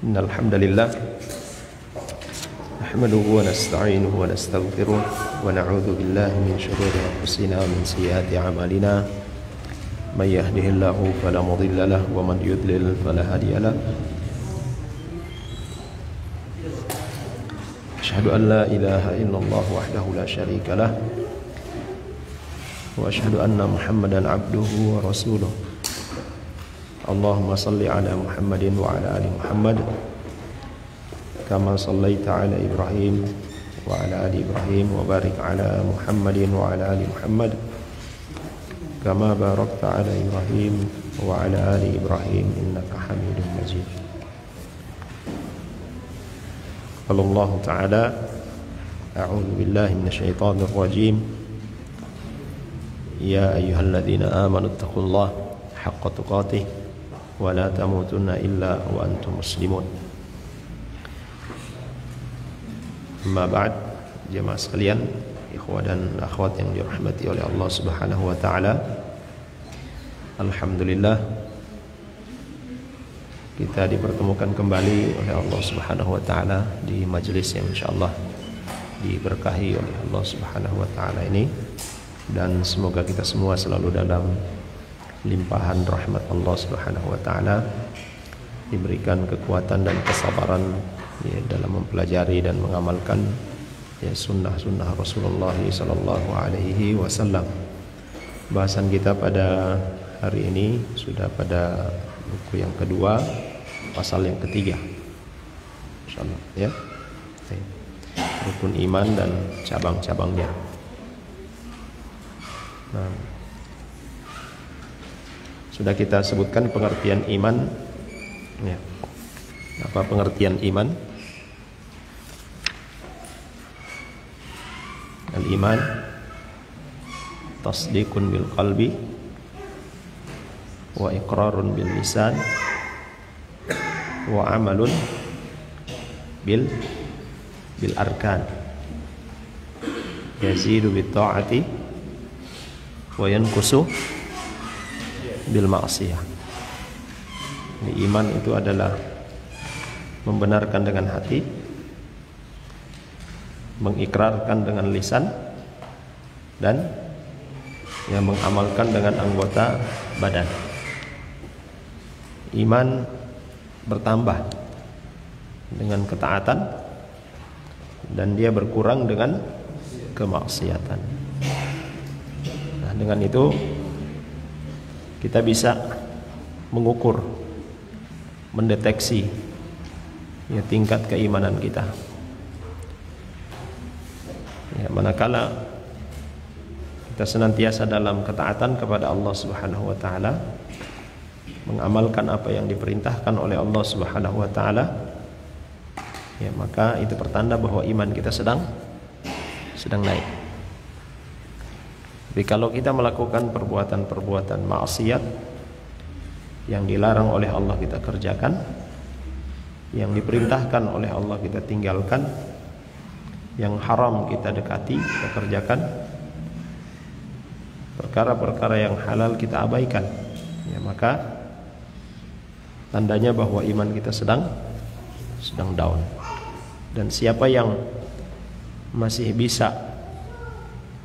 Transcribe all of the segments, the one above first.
Innal hamdalillah nahmaduhu wa nasta'inuhu wa nastaghfiruh wa na'udzu billahi min shururi anfusina wa min sayyiati a'malina may yahdihillahu fala mudilla lahu wa man yudlil fala hadiya lahu. Asyhadu an la ilaha illallah wahdahu la syarika lah wa asyhadu anna Muhammadan abduhu wa rasuluh. Allahumma salli ala Muhammadin wa ala ali Muhammad kama sallaita ala Ibrahim wa ala ali Ibrahim wa barik ala Muhammadin wa ala ali Muhammad kama barakta ala Ibrahim wa ala ali Ibrahim innaka Hamidum Majid. Qala Allah Ta'ala a'udzu billahi minasyaitonir rajim. Ya ayyuhalladzina amanu taqullaha haqqa tuqatih wa la tamutunna illa wa antum muslimun. Amma ba'd, jemaah sekalian, ikhwah dan akhwat yang dirahmati oleh Allah Subhanahu wa taala. Alhamdulillah kita dipertemukan kembali oleh Allah Subhanahu wa taala di majelis yang insyaallah diberkahi oleh Allah Subhanahu wa taala ini, dan semoga kita semua selalu dalam limpahan rahmat Allah Subhanahu wa taala, diberikan kekuatan dan kesabaran ya, dalam mempelajari dan mengamalkan ya, sunnah-sunnah Rasulullah sallallahu alaihi wasallam. Bahasan kita pada hari ini sudah pada buku yang kedua, pasal yang ketiga, insyaallah ya. Rukun iman dan cabang-cabangnya. Nah, sudah kita sebutkan pengertian iman ya. Apa pengertian iman? Al-iman tasdiqun bil qalbi wa iqrarun bil lisan wa amalun bil arkan, yazidu bit ta'ati wa yanqusu bil ma'siyah. Iman itu adalah membenarkan dengan hati, mengikrarkan dengan lisan, dan yang mengamalkan dengan anggota badan. Iman bertambah dengan ketaatan dan dia berkurang dengan kemaksiatan. Nah, dengan itu kita bisa mengukur, mendeteksi ya, tingkat keimanan kita. Ya, manakala kita senantiasa dalam ketaatan kepada Allah Subhanahu wa taala, mengamalkan apa yang diperintahkan oleh Allah Subhanahu wa taala, ya, maka itu pertanda bahwa iman kita sedang naik. Tapi kalau kita melakukan perbuatan-perbuatan maksiat yang dilarang oleh Allah kita kerjakan, yang diperintahkan oleh Allah kita tinggalkan, yang haram kita dekati, kita kerjakan, perkara-perkara yang halal kita abaikan, ya, maka tandanya bahwa iman kita sedang down. Dan siapa yang masih bisa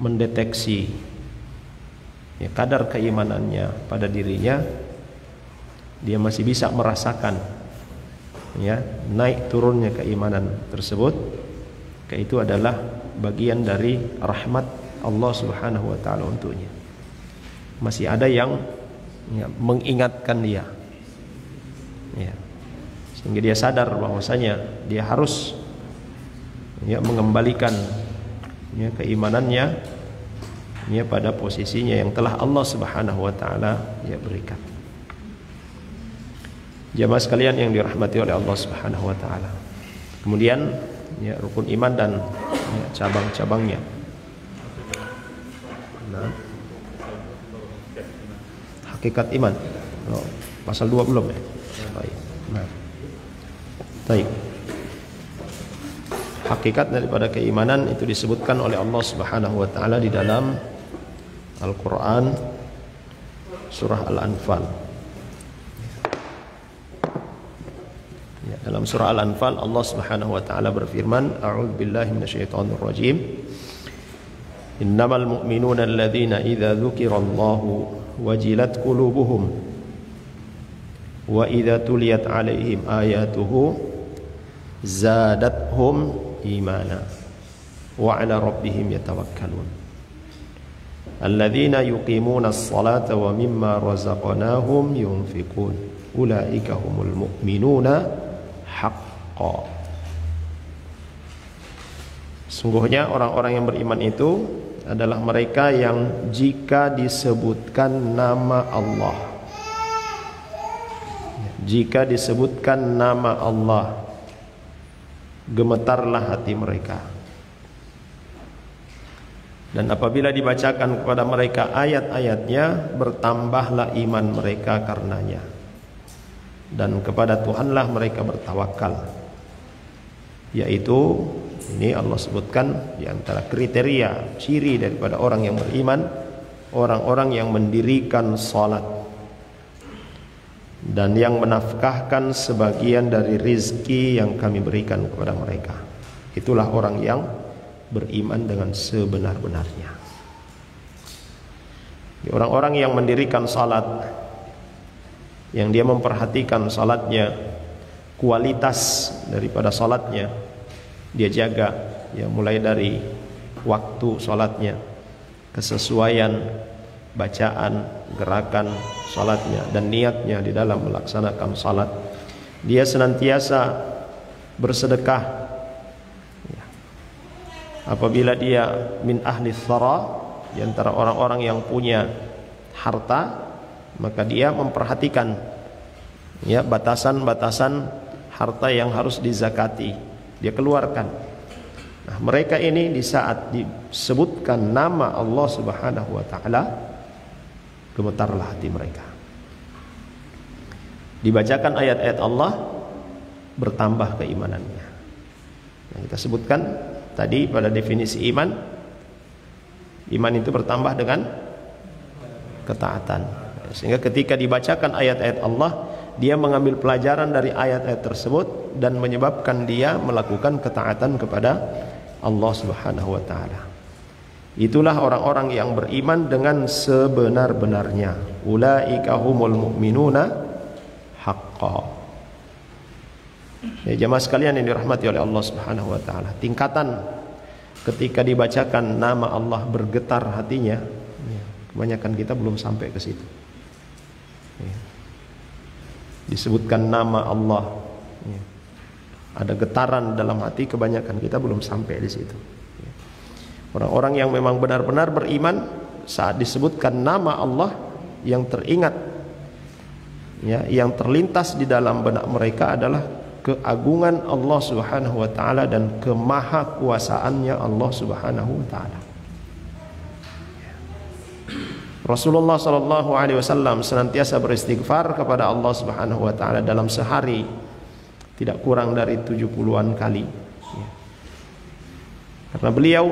mendeteksi ya, kadar keimanannya pada dirinya, dia masih bisa merasakan ya, naik turunnya keimanan tersebut, itu adalah bagian dari rahmat Allah Subhanahu wa taala untuknya. Masih ada yang ya, mengingatkan dia ya, sehingga dia sadar bahwasanya dia harus ya, mengembalikan ya, keimanannya ya, pada posisinya yang telah Allah Subhanahu wa taala ya, berikan. Jamaah sekalian yang dirahmati oleh Allah Subhanahu wa taala. Kemudian ya, rukun iman dan ya, cabang-cabangnya. Nah, hakikat iman. Oh, pasal 2 belum ya? Baik. Nah. Baik. Hakikat daripada keimanan itu disebutkan oleh Allah Subhanahu wa taala di dalam Al-Qur'an surah Al-Anfal. Dalam surah Al-Anfal Allah Subhanahu wa taala berfirman, a'udzubillahi minasyaitonirrajim. Innamal mu'minuna alladzina idza dzukirallahu wajilat qulubuhum wa idza tuliyat 'alaihim ayatuhu zadathum imana wa 'ala rabbihim yatawakkalun. Alladzina yuqimuna as-salata wa mimma razaqnahum yunfiqun. Ulaika humul mu'minuna haqqan. Sungguhnya orang-orang yang beriman itu adalah mereka yang jika disebutkan nama Allah, jika disebutkan nama Allah, gemetarlah hati mereka. Dan apabila dibacakan kepada mereka ayat-ayatnya, bertambahlah iman mereka karenanya. Dan kepada Tuhanlah mereka bertawakal. Yaitu ini Allah sebutkan di antara kriteria ciri daripada orang yang beriman, orang-orang yang mendirikan salat dan yang menafkahkan sebagian dari rizki yang kami berikan kepada mereka. Itulah orang yang beriman dengan sebenar-benarnya. Orang-orang yang mendirikan salat, yang dia memperhatikan salatnya, kualitas daripada salatnya dia jaga, ya, mulai dari waktu salatnya, kesesuaian bacaan, gerakan salatnya, dan niatnya di dalam melaksanakan salat. Dia senantiasa bersedekah, ya. Apabila dia min ahli thara, di antara orang-orang yang punya harta, maka dia memperhatikan, ya, batasan-batasan harta yang harus dizakati, dia keluarkan. Nah, mereka ini di saat disebutkan nama Allah Subhanahu wa taala, gemetarlah hati mereka. Dibacakan ayat-ayat Allah, bertambah keimanannya. Nah, kita sebutkan tadi pada definisi iman. Iman itu bertambah dengan ketaatan. Sehingga ketika dibacakan ayat-ayat Allah, dia mengambil pelajaran dari ayat-ayat tersebut dan menyebabkan dia melakukan ketaatan kepada Allah Subhanahu wa taala. Itulah orang-orang yang beriman dengan sebenar-benarnya. Ulaika humul mu'minuna haqqan. Ya, jemaah sekalian yang dirahmati oleh Allah Subhanahu wa taala, tingkatan ketika dibacakan nama Allah bergetar hatinya, ya, kebanyakan kita belum sampai ke situ. Ya. Disebutkan nama Allah, ya, ada getaran dalam hati, kebanyakan kita belum sampai di situ. Ya. Orang-orang yang memang benar-benar beriman, saat disebutkan nama Allah, yang teringat, ya, yang terlintas di dalam benak mereka adalah keagungan Allah Subhanahu wa taala dan kemahakuasaannya Allah Subhanahu wa taala. Rasulullah sallallahu alaihi wasallam senantiasa beristighfar kepada Allah Subhanahu wa taala dalam sehari tidak kurang dari 70-an kali. Ya. Karena beliau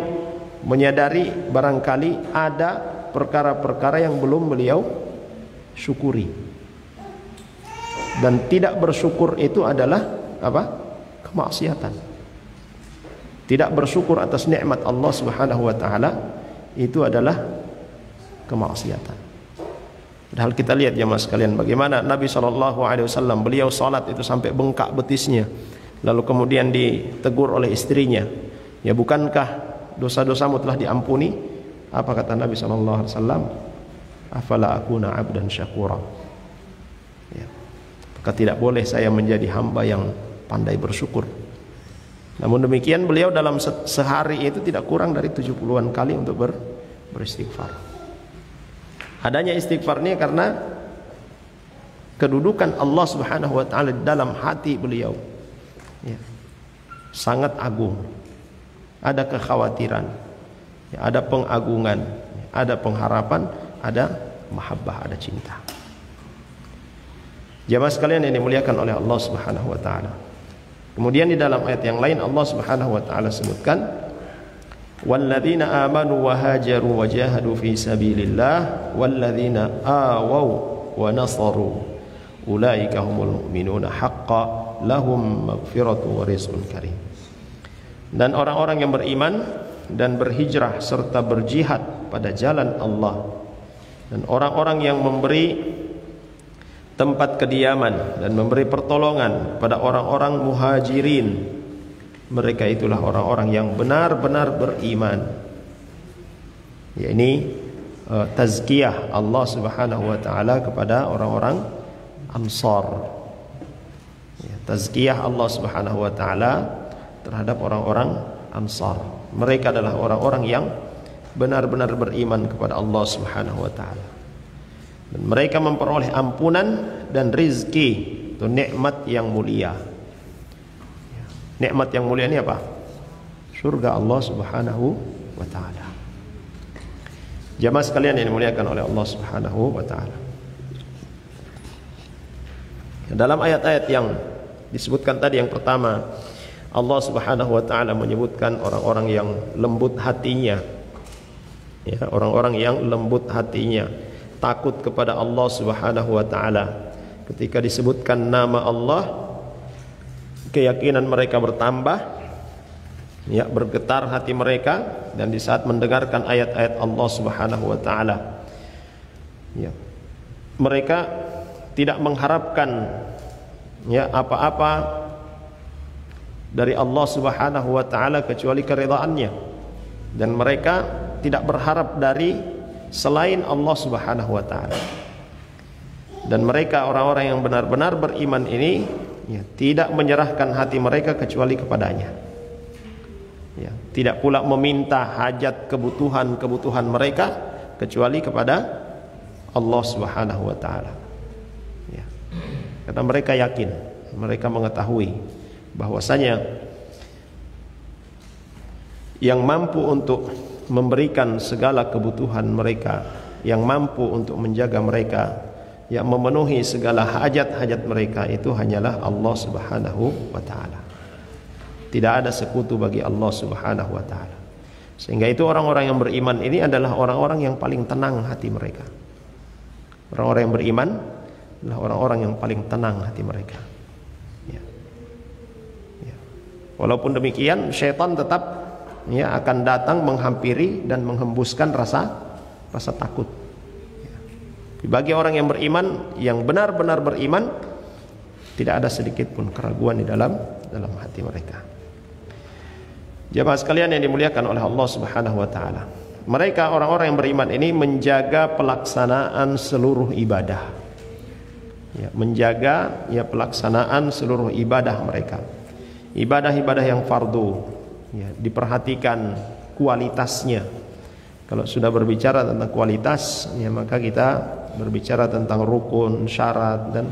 menyadari barangkali ada perkara-perkara yang belum beliau syukuri. Dan tidak bersyukur itu adalah apa? Kemaksiatan. Tidak bersyukur atas nikmat Allah Subhanahu wa taala itu adalah kemaksiatan. Padahal kita lihat jemaah sekalian bagaimana Nabi SAW, beliau salat itu sampai bengkak betisnya, lalu kemudian ditegur oleh istrinya, ya bukankah dosa-dosamu telah diampuni? Apa kata Nabi SAW? Afala akuna abdan syakura. Ya. Maka tidak boleh saya menjadi hamba yang pandai bersyukur. Namun demikian beliau dalam sehari itu tidak kurang dari 70-an kali untuk beristighfar. Adanya istighfar ini karena kedudukan Allah Subhanahu wa taala dalam hati beliau, ya, sangat agung. Ada kekhawatiran, ya, ada pengagungan, ya, ada pengharapan, ada mahabbah, ada cinta. Jamaah sekalian yang dimuliakan oleh Allah Subhanahu wa taala. Kemudian di dalam ayat yang lain Allah Subhanahu wa taala sebutkan, walladzina amanu wa hajaru wa jahadu fi sabilillah walladzina awaw wa nasaru ulaika humul mu'minuna haqqan lahum maghfiratu wa rizqun karim. Dan orang-orang yang beriman dan berhijrah serta berjihad pada jalan Allah, dan orang-orang yang memberi tempat kediaman dan memberi pertolongan pada orang-orang muhajirin, mereka itulah orang-orang yang benar-benar beriman. Ya, ini tazkiyah Allah Subhanahu wa taala kepada orang-orang Ansar. Ya, tazkiyah Allah Subhanahu wa taala terhadap orang-orang Ansar. Mereka adalah orang-orang yang benar-benar beriman kepada Allah Subhanahu wa taala. Dan mereka memperoleh ampunan dan rizki, itu nikmat yang mulia. Nikmat yang mulia ini apa? Surga Allah Subhanahu wa taala. Jamaah sekalian yang dimuliakan oleh Allah Subhanahu wa taala. Dalam ayat-ayat yang disebutkan tadi, yang pertama, Allah Subhanahu wa taala menyebutkan orang-orang yang lembut hatinya. Ya, orang-orang yang lembut hatinya, takut kepada Allah Subhanahu wa taala. Ketika disebutkan nama Allah, keyakinan mereka bertambah, ya, bergetar hati mereka, dan di saat mendengarkan ayat-ayat Allah Subhanahu wa taala, ya, mereka tidak mengharapkan, ya, apa-apa dari Allah Subhanahu wa taala kecuali keridhaannya, dan mereka tidak berharap dari selain Allah Subhanahu wa taala. Dan mereka orang-orang yang benar-benar beriman ini, ya, tidak menyerahkan hati mereka kecuali kepadanya. Ya, tidak pula meminta hajat kebutuhan mereka kecuali kepada Allah Subhanahu wa taala. Ya. Karena mereka yakin, mereka mengetahui bahwasanya yang mampu untuk memberikan segala kebutuhan mereka, yang mampu untuk menjaga mereka, yang memenuhi segala hajat-hajat mereka, itu hanyalah Allah Subhanahu wa taala. Tidak ada sekutu bagi Allah Subhanahu wa taala. Sehingga itu orang-orang yang beriman ini adalah orang-orang yang paling tenang hati mereka. Orang-orang yang beriman adalah orang-orang yang paling tenang hati mereka. Ya. Ya. Walaupun demikian, syaitan tetap, ya, akan datang menghampiri dan menghembuskan rasa takut. Ya. Bagi orang yang beriman, yang benar-benar beriman, tidak ada sedikit pun keraguan di dalam hati mereka. Jemaah sekalian yang dimuliakan oleh Allah Subhanahu wa taala, mereka orang-orang yang beriman ini menjaga pelaksanaan seluruh ibadah. Ya, menjaga, ya, pelaksanaan seluruh ibadah mereka. Ibadah-ibadah yang fardu, ya, diperhatikan kualitasnya. Kalau sudah berbicara tentang kualitas, ya, maka kita berbicara tentang rukun, syarat, dan,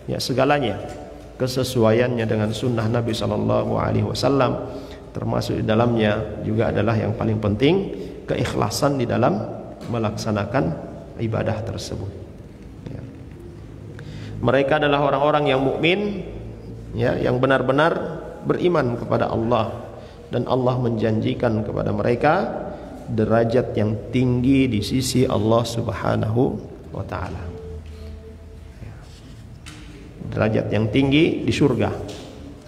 ya, segalanya, kesesuaiannya dengan sunnah Nabi Sallallahu Alaihi Wasallam. Termasuk di dalamnya juga adalah yang paling penting, keikhlasan di dalam melaksanakan ibadah tersebut. Ya. Mereka adalah orang-orang yang mukmin, ya, yang benar-benar beriman kepada Allah, dan Allah menjanjikan kepada mereka derajat yang tinggi di sisi Allah Subhanahu wa taala. Derajat yang tinggi di surga,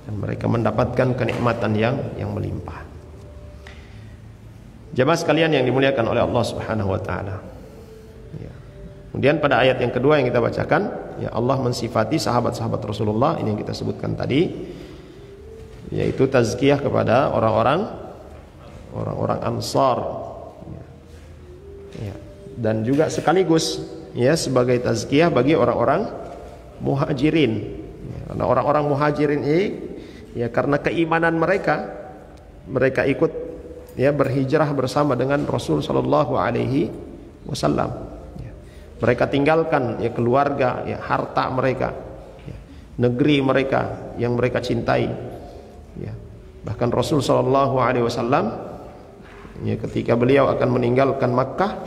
dan mereka mendapatkan kenikmatan yang melimpah. Jemaah sekalian yang dimuliakan oleh Allah Subhanahu wa taala. Ya. Kemudian pada ayat yang kedua yang kita bacakan, ya, Allah mensifati sahabat-sahabat Rasulullah ini yang kita sebutkan tadi, yaitu tazkiyah kepada orang-orang Ansar. Ya. Dan juga sekaligus, ya, sebagai tazkiyah bagi orang-orang muhajirin. Ya, karena orang-orang muhajirin ini, ya, karena keimanan mereka ikut, ya, berhijrah bersama dengan Rasul Sallallahu Alaihi Wasallam. Ya. Mereka tinggalkan, ya, keluarga, ya, harta mereka, ya, negeri mereka yang mereka cintai. Ya. Bahkan Rasul Sallallahu Alaihi Wasallam, ya, ketika beliau akan meninggalkan Makkah,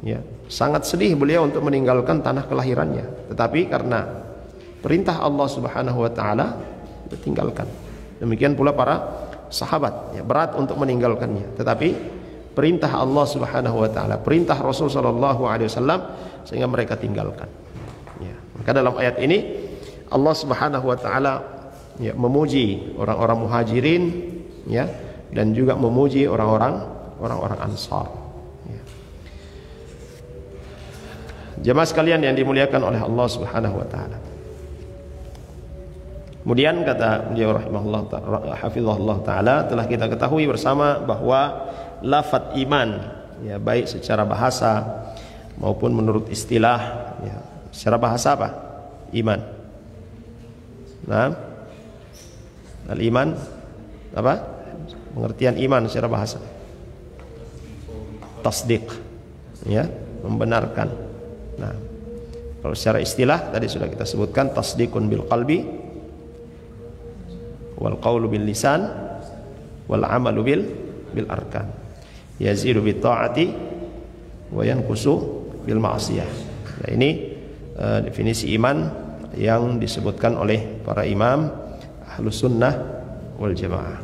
ya, sangat sedih beliau untuk meninggalkan tanah kelahirannya. Tetapi karena perintah Allah Subhanahu wa taala, ditinggalkan. Demikian pula para sahabat, ya, berat untuk meninggalkannya, tetapi perintah Allah Subhanahu wa taala, perintah Rasul sallallahu alaihi wasallam, sehingga mereka tinggalkan. Ya, Maka dalam ayat ini Allah Subhanahu wa taala ya, memuji orang-orang muhajirin ya, dan juga memuji orang-orang Ansar. Ya. Jemaah sekalian yang dimuliakan oleh Allah Subhanahu wa taala. Kemudian kata beliau rahimahullah hafizahullah taala, telah kita ketahui bersama bahwa lafaz iman ya, baik secara bahasa maupun menurut istilah ya. Secara bahasa apa? Iman. Nah, al-iman apa? Pengertian iman secara bahasa. Tasdiq ya, membenarkan. Nah, kalau secara istilah tadi sudah kita sebutkan, tasdiqun bil qalbi wal qawlu bil lisan wal amalu bil arkan. Yazidu bit ta'ati wa yanqusu bil ma'siyah. Nah, ini definisi iman yang disebutkan oleh para imam Ahlus Sunnah wal Jamaah.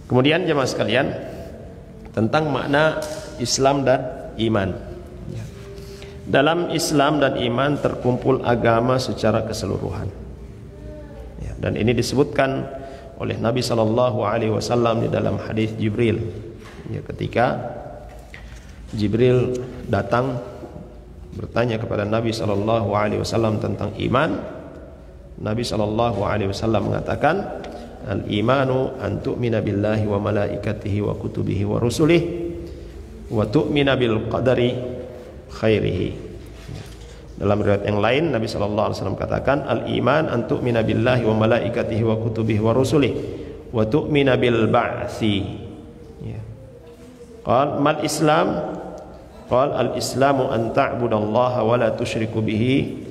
Kemudian jemaah sekalian, tentang makna Islam dan iman. Dalam Islam dan iman terkumpul agama secara keseluruhan. Dan ini disebutkan oleh Nabi SAW di dalam hadis Jibril. Ya, ketika Jibril datang bertanya kepada Nabi SAW tentang iman, Nabi SAW mengatakan, al-imanu an tu'mina billahi wa malaikatihi wa kutubihi wa rusulihi wa tu'mina bil qadari khairihi. Dalam riwayat yang lain Nabi SAW katakan, al-iman an tu'mina billahi wa malaikatihi wa kutubihi wa rusulihi wa tu'mina bil ba'thi. Ya. Qal mal Islam? Qal al-islamu an ta'budallaha wa la tusyriku bihi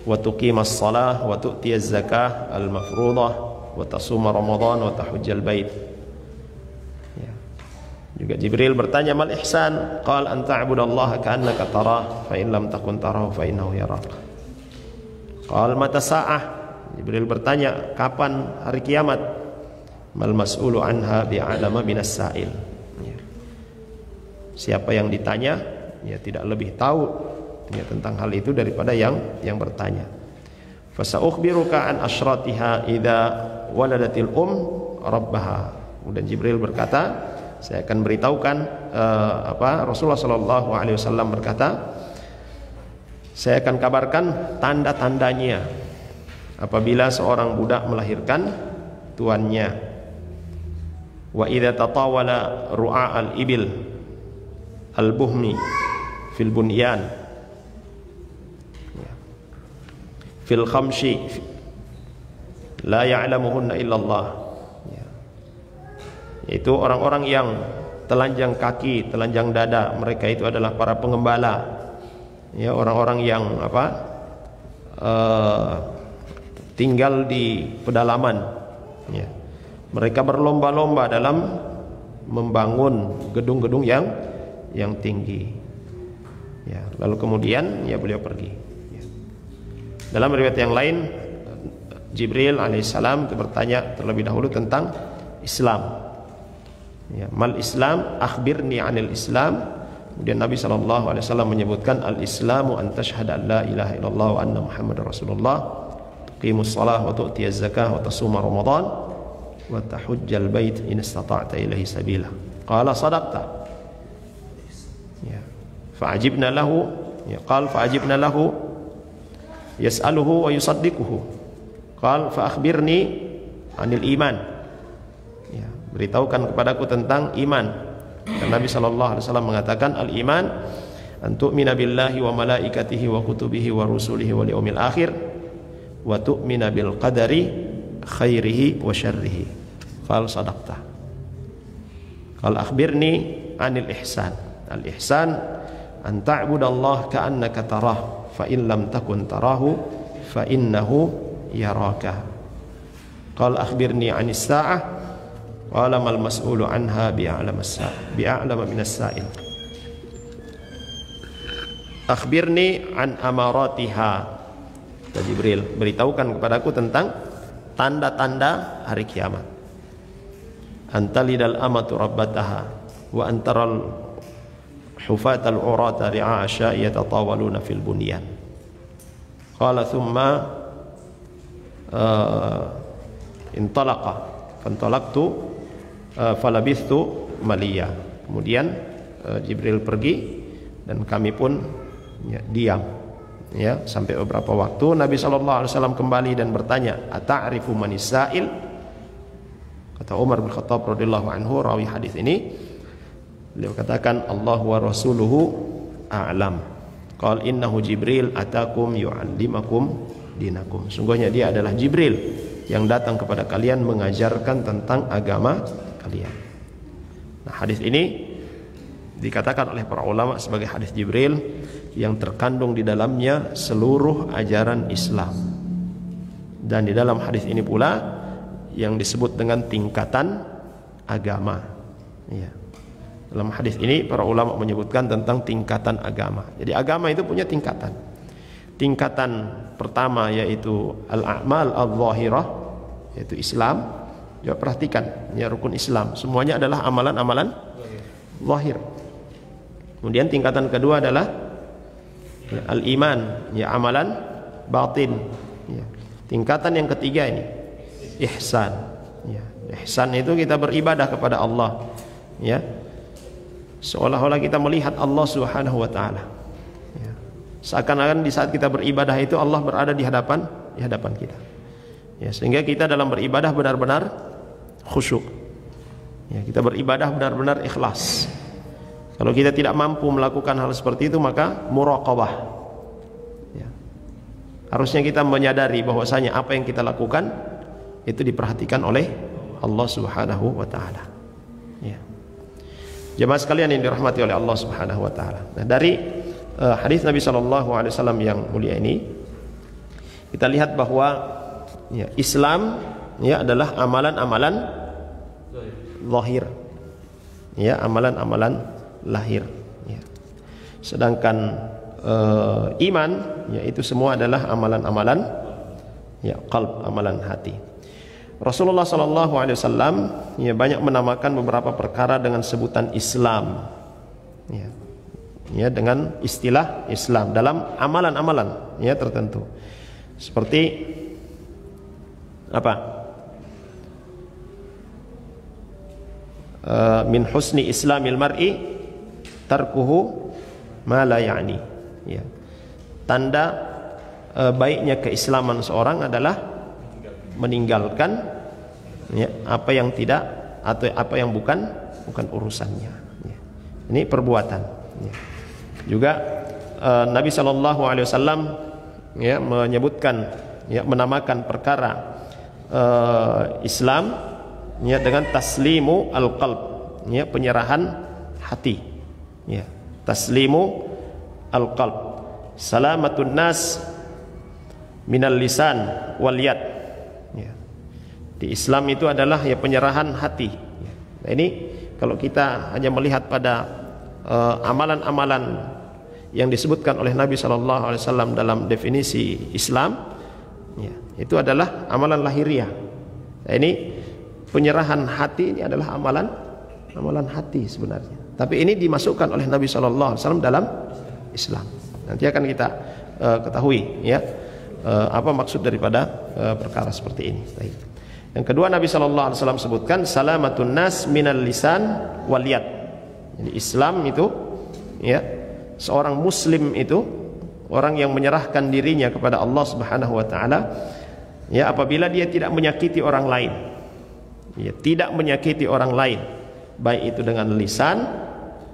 wa tuqimas shalah wa tu'tiyaz zakah al-mafruḍah wa tasuma ramadan wa tahujjal bait. Ya. Juga Jibril bertanya, mal ihsan? Qal an ta'budallaha ka'annaka tarah fa in lam takun tarahu fa innahu yarak. Qal mata sa'ah? Jibril bertanya, kapan hari kiamat? Mal mas'ulu anha bi'alama minas sa'il. Ya. Siapa yang ditanya ya tidak lebih tahu ya tentang hal itu daripada yang bertanya. Fa sa'ukhbiruka an asyratiha idza waladatil rabbaha. Kemudian Jibril berkata, saya akan beritahukan Rasulullah SAW berkata, saya akan kabarkan tanda-tandanya apabila seorang budak melahirkan tuannya. Wa idza tatawala ru'a'al ibil al-buhmi fil bunyan fil khamshi la ya'lamuhunna illallah. Yaitu orang-orang yang telanjang kaki, telanjang dada, mereka itu adalah para pengembala. Ya, orang-orang yang tinggal di pedalaman. Ya. Mereka berlomba-lomba dalam membangun gedung-gedung yang tinggi. Ya, lalu kemudian ya beliau pergi. Ya. Dalam riwayat yang lain, Jibril alaihissalam bertanya terlebih dahulu tentang Islam. Ya, mal Islam? Akhbirni anil Islam. Kemudian Nabi SAW menyebutkan, al-Islamu an tashhada an la ilaha illallah wa anna Muhammadar Rasulullah, tuqimus shalah wa tu'tiyaz zakah wa tasuma ramadan wa tahujjal bait in istata'ta ilaihi sabila. Qala sadaqta. Ya. Fa'ajibna lahu, ya, qala fa'ajibna lahu yas'aluhu wa yusaddiquhu. Qala fa akhbirni anil iman. Ya, beritahukan kepadaku tentang iman. Dan Nabi SAW mengatakan, al-iman an tu'mina billahi wa malaikatihi wa kutubihi wa rusulihi wal yaumil akhir wa tu'mina bil qadari khairihi wa syarrihi. Qal sadaqta. Qal akhbirni anil ihsan. Al ihsan an ta'budallaha ka'annaka tarah fa in lam takun tarahu fa innahu yaraka. Qal akhbirni anis sa'ah. Qala mal mas'ulu anha bi'a'lama minas sa'il. Akhbirni an amaratiha. Kata Jibril, beritahukan kepadaku tentang tanda-tanda hari kiamat. Antalidal amatu rabbataha wa antaral hufatal urata ri'a asya'i yatatawaluna fil bunyan. Qala thumma intalaqa fantalaqtu falabithtu maliya. Kemudian Jibril pergi dan kami pun diam sampai beberapa waktu. Nabi SAW kembali dan bertanya, ata'rifu manis sa'il? Kata Umar bin Khattab radhiyallahu anhu, rawi hadis ini, beliau katakan, Allah wa rasuluhu a'lam. Qal innahu Jibril atakum yu'allimakum dinakum. Sungguhnya dia adalah Jibril yang datang kepada kalian mengajarkan tentang agama kalian. Nah, hadis ini dikatakan oleh para ulama sebagai hadis Jibril yang terkandung di dalamnya seluruh ajaran Islam. Dan di dalam hadis ini pula yang disebut dengan tingkatan agama. Ya. Dalam hadis ini para ulama menyebutkan tentang tingkatan agama. Jadi agama itu punya tingkatan. Tingkatan pertama yaitu al-a'mal al-zahirah, yaitu Islam. Coba perhatikan, ya, rukun Islam semuanya adalah amalan-amalan zahir. Kemudian tingkatan kedua adalah al-iman, ya, amalan batin. Ya. Tingkatan yang ketiga ini ihsan. Ya. Ihsan itu kita beribadah kepada Allah, ya, seolah-olah kita melihat Allah Subhanahu wa taala. Ya. Seakan-akan di saat kita beribadah itu Allah berada di hadapan kita. Ya, sehingga kita dalam beribadah benar-benar khusyuk. Ya, kita beribadah benar-benar ikhlas. Kalau kita tidak mampu melakukan hal seperti itu, maka muraqabah. Ya. Harusnya kita menyadari bahwasanya apa yang kita lakukan itu diperhatikan oleh Allah Subhanahu wa taala. Ya. Jemaah sekalian yang dirahmati oleh Allah Subhanahu wa taala. Nah, dari hadis Nabi sallallahu alaihi wasallam yang mulia ini kita lihat bahwa, ya, Islam, ya, adalah amalan-amalan zahir. Ya, amalan-amalan lahir. Ya. Sedangkan iman, ya, itu semua adalah amalan-amalan, ya, qalb, amalan hati. Rasulullah sallallahu alaihi wasallam, ya, banyak menamakan beberapa perkara dengan sebutan Islam. Ya. Ya, dengan istilah Islam dalam amalan-amalan, ya, tertentu. Seperti apa? Min husni islamil mar'i tarkuhu ma la ya'ni. Ya. Tanda baiknya keislaman seorang adalah meninggalkan, ya, apa yang tidak atau apa yang bukan urusannya. Ya. Ini perbuatan. Ya. Juga Nabi Shallallahu Alaihi Wasallam, ya, menyebutkan, ya, menamakan perkara Islam, ya, dengan taslimu al-qalb, ya, penyerahan hati. Ya. Taslimu al-qalb, salamatun nas minal lisan wal yad. Ya. Di Islam itu adalah, ya, penyerahan hati. Ya. Nah, ini kalau kita hanya melihat pada amalan-amalan yang disebutkan oleh Nabi Shallallahu Alaihi Wasallam dalam definisi Islam, ya, itu adalah amalan lahiriah. Nah, ini penyerahan hati, ini adalah amalan hati sebenarnya. Tapi ini dimasukkan oleh Nabi Shallallahu Alaihi Wasallam dalam Islam. Nanti akan kita ketahui, ya, apa maksud daripada perkara seperti ini. Yang kedua, Nabi Shallallahu Alaihi Wasallam sebutkan salamatun nas minal lisan wal yad. Jadi Islam itu, ya, seorang muslim itu orang yang menyerahkan dirinya kepada Allah Subhanahu wa taala, ya, apabila dia tidak menyakiti orang lain. Ya, tidak menyakiti orang lain, baik itu dengan lisan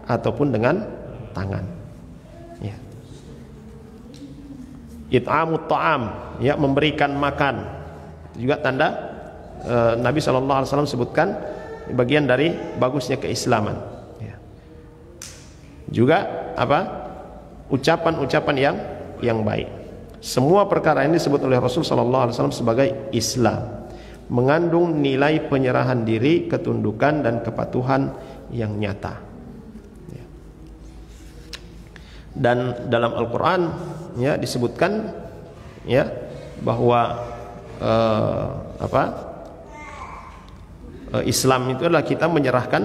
ataupun dengan tangan. Ya. It'amut ta'am, ya, memberikan makan. Itu juga tanda Nabi sallallahu alaihi wasallam sebutkan bagian dari bagusnya keislaman. Juga apa? Ucapan-ucapan yang baik. Semua perkara ini disebut oleh Rasul sallallahu alaihi wasallam sebagai Islam, mengandung nilai penyerahan diri, ketundukan dan kepatuhan yang nyata. Ya. Dan dalam Al-Qur'an, ya, disebutkan, ya, bahwa Islam itu adalah kita menyerahkan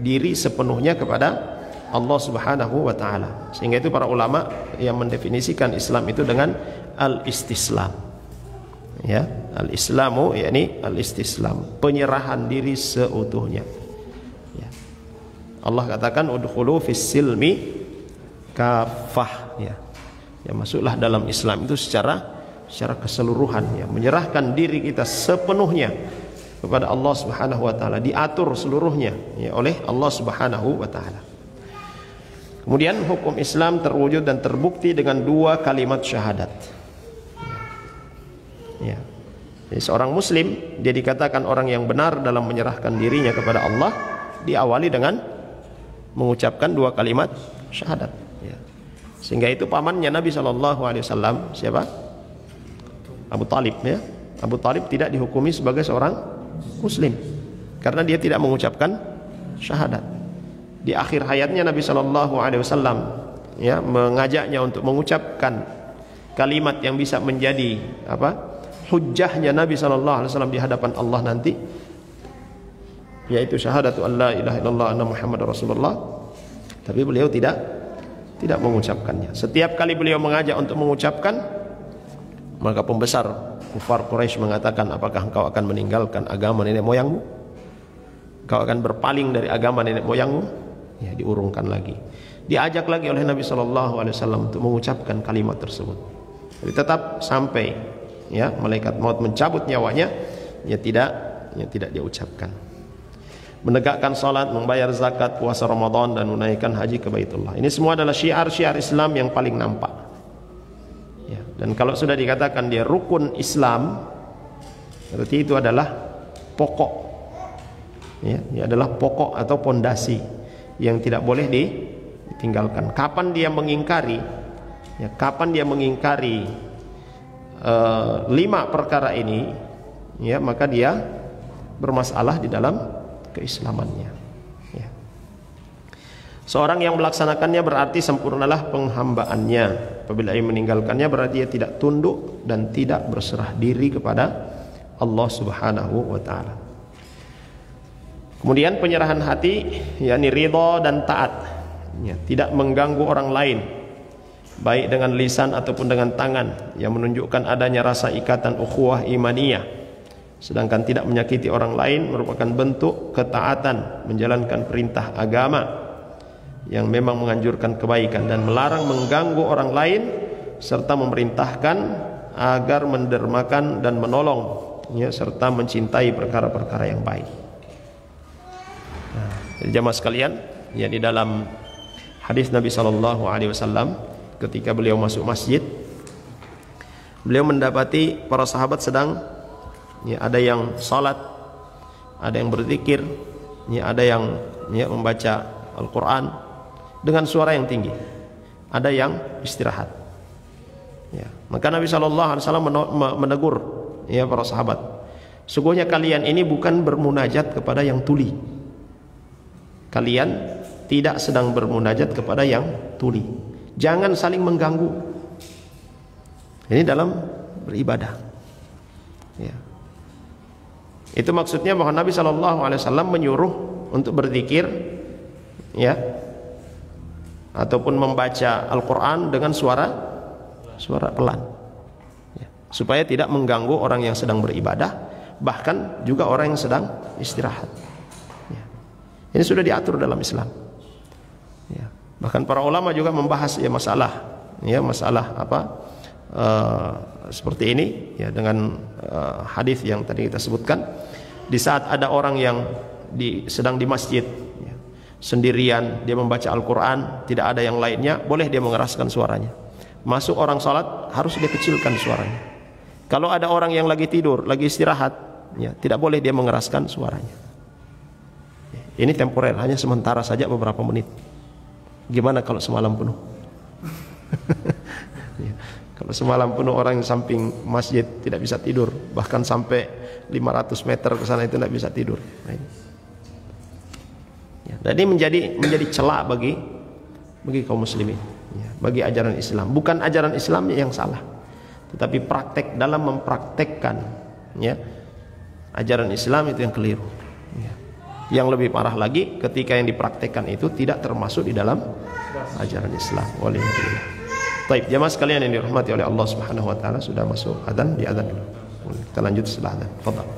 diri sepenuhnya kepada Allah Subhanahu wa taala. Sehingga itu para ulama yang mendefinisikan Islam itu dengan al-istislam. Ya, al-islamu yakni al-istislam, penyerahan diri seutuhnya. Ya. Allah katakan udkhulu fis silmi kafah, ya. Ya, masuklah dalam Islam itu secara keseluruhan, ya, menyerahkan diri kita sepenuhnya kepada Allah Subhanahu wa taala, diatur seluruhnya, ya, oleh Allah Subhanahu wa taala. Kemudian hukum Islam terwujud dan terbukti dengan 2 kalimat syahadat. Ya. Jadi seorang muslim dia dikatakan orang yang benar dalam menyerahkan dirinya kepada Allah diawali dengan mengucapkan 2 kalimat syahadat. Ya. Sehingga itu pamannya Nabi SAW, siapa? Abu Talib, ya. Abu Talib tidak dihukumi sebagai seorang muslim karena dia tidak mengucapkan syahadat. Di akhir hayatnya Nabi SAW, ya, mengajaknya untuk mengucapkan kalimat yang bisa menjadi hujjahnya Nabi SAW di hadapan Allah nanti, yaitu syahadatu an la ilaha illallah anna Muhammadar Rasulullah. Tapi beliau tidak mengucapkannya. Setiap kali beliau mengajak untuk mengucapkan, maka pembesar kufar Quraisy mengatakan, apakah engkau akan meninggalkan agama nenek moyangmu? Engkau akan berpaling dari agama nenek moyangmu? Ya, diurungkan lagi. Diajak lagi oleh Nabi SAW untuk mengucapkan kalimat tersebut. Jadi tetap sampai, ya, malaikat maut mencabut nyawanya, ya tidak dia ucapkan. Menegakkan salat, membayar zakat, puasa Ramadan, dan menunaikan haji ke Baitullah. Ini semua adalah syiar-syiar Islam yang paling nampak. Ya, dan kalau sudah dikatakan dia rukun Islam, berarti itu adalah pokok. Ya, ini adalah pokok atau pondasi yang tidak boleh ditinggalkan. Kapan dia mengingkari? Ya, kapan dia mengingkari 5 perkara ini, ya, maka dia bermasalah di dalam keislamannya. Ya. Seorang yang melaksanakannya berarti sempurnalah penghambaannya. Apabila ia meninggalkannya berarti ia tidak tunduk dan tidak berserah diri kepada Allah Subhanahu wa taala. Kemudian penyerahan hati, yakni ridha dan taat, ya, tidak mengganggu orang lain, baik dengan lisan ataupun dengan tangan, yang menunjukkan adanya rasa ikatan ukhuwah imaniyah. Sedangkan tidak menyakiti orang lain merupakan bentuk ketaatan menjalankan perintah agama yang memang menganjurkan kebaikan dan melarang mengganggu orang lain, serta memerintahkan agar mendermakan dan menolong, ya, serta mencintai perkara-perkara yang baik. Jadi jamaah sekalian, ya, di dalam hadis Nabi SAW ketika beliau masuk masjid, beliau mendapati para sahabat sedang, ya, ada yang salat, ada yang berzikir, ya, ada yang, ya, membaca Al-Quran dengan suara yang tinggi, ada yang istirahat. Ya, maka Nabi SAW menegur, ya, para sahabat, sungguhnya kalian ini bukan bermunajat kepada yang tuli. Kalian tidak sedang bermunajat kepada yang tuli. Jangan saling mengganggu. Ini dalam beribadah. Ya. Itu maksudnya bahwa Nabi SAW menyuruh untuk berzikir, ya, ataupun membaca Al-Quran dengan suara pelan, ya, supaya tidak mengganggu orang yang sedang beribadah, bahkan juga orang yang sedang istirahat. Ini sudah diatur dalam Islam. Ya. Bahkan para ulama juga membahas, ya, masalah seperti ini, ya, dengan hadis yang tadi kita sebutkan. Di saat ada orang yang sedang di masjid, ya, sendirian, dia membaca Al-Quran, tidak ada yang lainnya, boleh dia mengeraskan suaranya. Masuk orang salat, harus dia kecilkan suaranya. Kalau ada orang yang lagi tidur, lagi istirahat, ya, tidak boleh dia mengeraskan suaranya. Ini temporer, hanya sementara saja, beberapa menit. Gimana kalau semalam penuh? Ya, kalau semalam penuh orang yang samping masjid tidak bisa tidur, bahkan sampai 500 meter ke sana itu tidak bisa tidur. Nah, ini. Ya, dan ini menjadi celak bagi kaum muslimin, ya, bagi ajaran Islam. Bukan ajaran Islam yang salah, tetapi praktek dalam mempraktekkan, ya, ajaran Islam itu yang keliru. Ya. Yang lebih parah lagi ketika yang dipraktekkan itu tidak termasuk di dalam ajaran Islam. Walhamdulillah. Baik, jamaah sekalian yang dirahmati oleh Allah Subhanahu wa taala, sudah masuk adzan, di adzan dulu. Kita lanjut setelah adzan. Fadhal.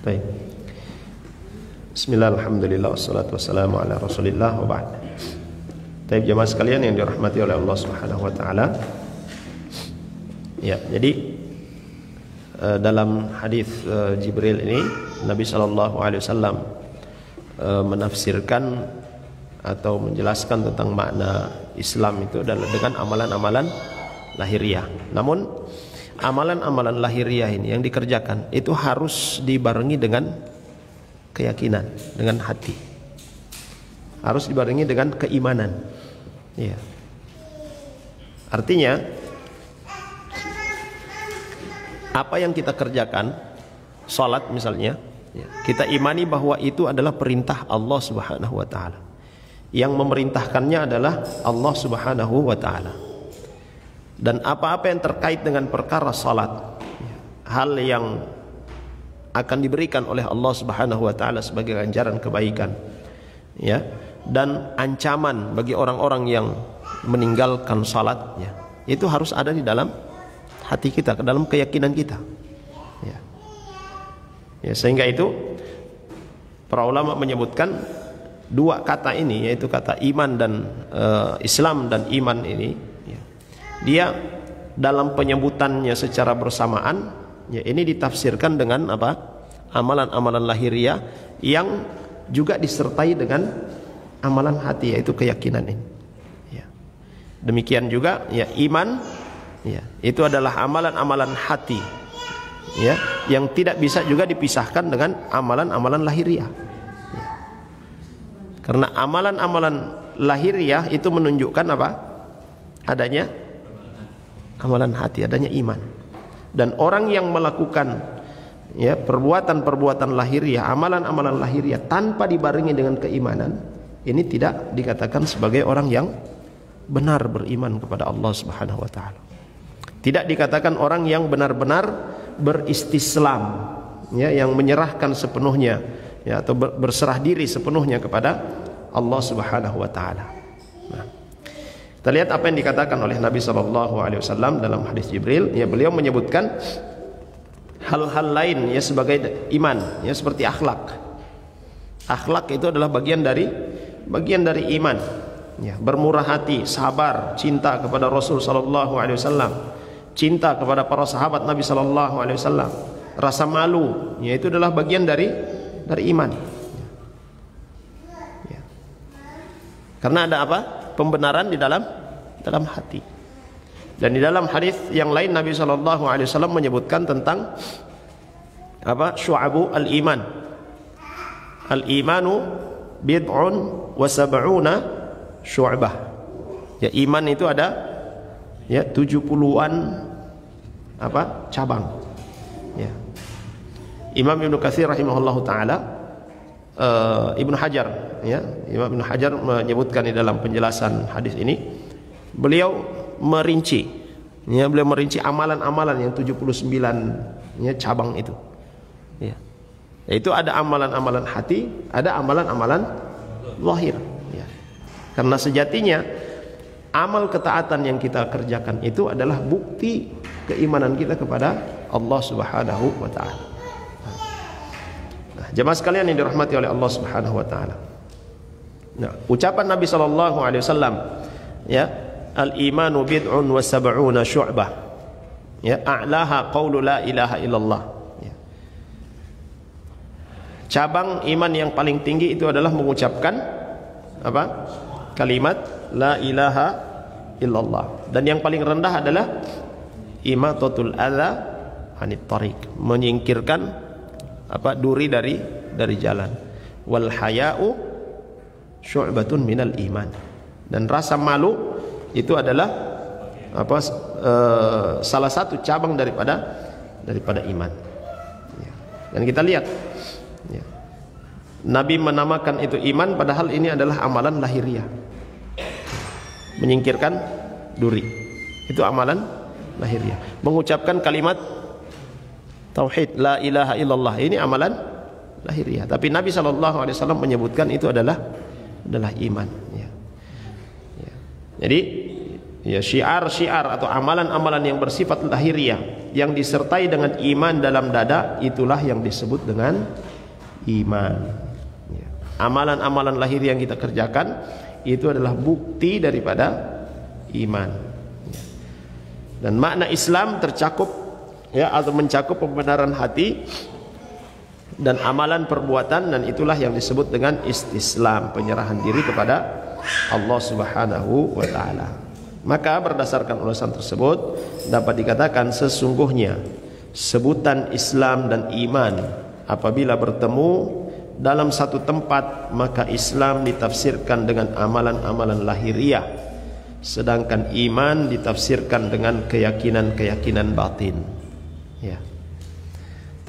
Baik. Bismillah, alhamdulillah, wassalatu wassalamu ala rasulillah, wa ba'd. Baik jemaah sekalian yang dirahmati oleh Allah Subhanahu wa taala. Ya, jadi dalam hadis Jibril ini Nabi sallallahu alaihi wasallam menafsirkan atau menjelaskan tentang makna Islam itu adalah dengan amalan-amalan lahiriah. Namun amalan-amalan lahiriah ini yang dikerjakan itu harus dibarengi dengan keyakinan, dengan hati. Harus dibarengi dengan keimanan. Ya. Artinya apa yang kita kerjakan, salat misalnya, ya, kita imani bahwa itu adalah perintah Allah Subhanahu wa taala. Yang memerintahkannya adalah Allah Subhanahu wa taala. Dan apa-apa yang terkait dengan perkara salat, hal yang akan diberikan oleh Allah Subhanahu wa taala sebagai ganjaran kebaikan, ya, dan ancaman bagi orang-orang yang meninggalkan salat, ya, itu harus ada di dalam hati kita, ke dalam keyakinan kita, ya. Ya, sehingga itu para ulama menyebutkan dua kata ini, yaitu kata iman dan Islam dan iman ini, ya, dia dalam penyebutannya secara bersamaan, ya ini ditafsirkan dengan apa? Amalan-amalan lahiriah yang juga disertai dengan amalan hati, yaitu keyakinan ini. Ya. Demikian juga ya iman, ya itu adalah amalan-amalan hati, ya yang tidak bisa juga dipisahkan dengan amalan-amalan lahiriah. Ya. Karena amalan-amalan lahiriah itu menunjukkan apa? Adanya amalan hati, adanya iman. Dan orang yang melakukan ya perbuatan-perbuatan lahiriah, amalan-amalan lahiriah tanpa dibarengi dengan keimanan, ini tidak dikatakan sebagai orang yang benar beriman kepada Allah Subhanahu wa taala. Tidak dikatakan orang yang benar-benar beristislam, ya yang menyerahkan sepenuhnya ya atau berserah diri sepenuhnya kepada Allah Subhanahu wa taala. Nah, kita lihat apa yang dikatakan oleh Nabi SAW dalam hadis Jibril. Ya, beliau menyebutkan hal-hal lain ya sebagai iman, ya seperti akhlak. Akhlak itu adalah bagian dari iman. Ya, bermurah hati, sabar, cinta kepada Rasul SAW, cinta kepada para sahabat Nabi SAW, rasa malu, ya itu adalah bagian dari iman. Ya. Karena ada apa? Pembenaran di dalam hati. Dan di dalam hadis yang lain Nabi SAW menyebutkan tentang apa? Syu'abu al-iman. Al-imanu bid'un wa sab'una syu'bah. Ya iman itu ada ya 70-an apa? Cabang. Ya. Imam Ibnu Katsir rahimahullahu taala, Ibnu Hajar, ya Imam Ibnu Hajar menyebutkan di dalam penjelasan hadis ini, beliau merinci amalan-amalan yang 79 ya cabang itu. Ya. Yaitu ada amalan-amalan hati, ada amalan-amalan zahir. Ya. Karena sejatinya amal ketaatan yang kita kerjakan itu adalah bukti keimanan kita kepada Allah Subhanahu wa taala. Jemaah sekalian yang dirahmati oleh Allah Subhanahu wa taala. Nah, ucapan Nabi sallallahu alaihi wasallam ya, al-imanu bid'un wa sab'una syu'bah. Ya, a'laha qaulu la ilaha illallah. Ya. Cabang iman yang paling tinggi itu adalah mengucapkan apa? Kalimat la ilaha illallah. Dan yang paling rendah adalah imatatul adza anit thariq, menyingkirkan apa duri dari jalan. Wal haya'u syu'batun minal iman. Dan rasa malu itu adalah apa salah satu cabang daripada iman. Ya. Dan kita lihat ya. Nabi menamakan itu iman padahal ini adalah amalan lahiriah. Menyingkirkan duri. Itu amalan lahiriah. Mengucapkan kalimat tauhid la ilaha illallah, ini amalan lahiriah. Tapi Nabi SAW menyebutkan itu adalah iman. Ya. Ya. Jadi ya syiar-syiar atau amalan-amalan yang bersifat lahiriah yang disertai dengan iman dalam dada, itulah yang disebut dengan iman. Ya. Amalan-amalan lahiriah yang kita kerjakan itu adalah bukti daripada iman. Ya. Dan makna Islam tercakup ya atau mencakup pembenaran hati dan amalan perbuatan, dan itulah yang disebut dengan istislam, penyerahan diri kepada Allah Subhanahu wa taala. Maka berdasarkan ulasan tersebut dapat dikatakan sesungguhnya sebutan Islam dan iman apabila bertemu dalam satu tempat, maka Islam ditafsirkan dengan amalan-amalan lahiriah, sedangkan iman ditafsirkan dengan keyakinan-keyakinan batin. Ya.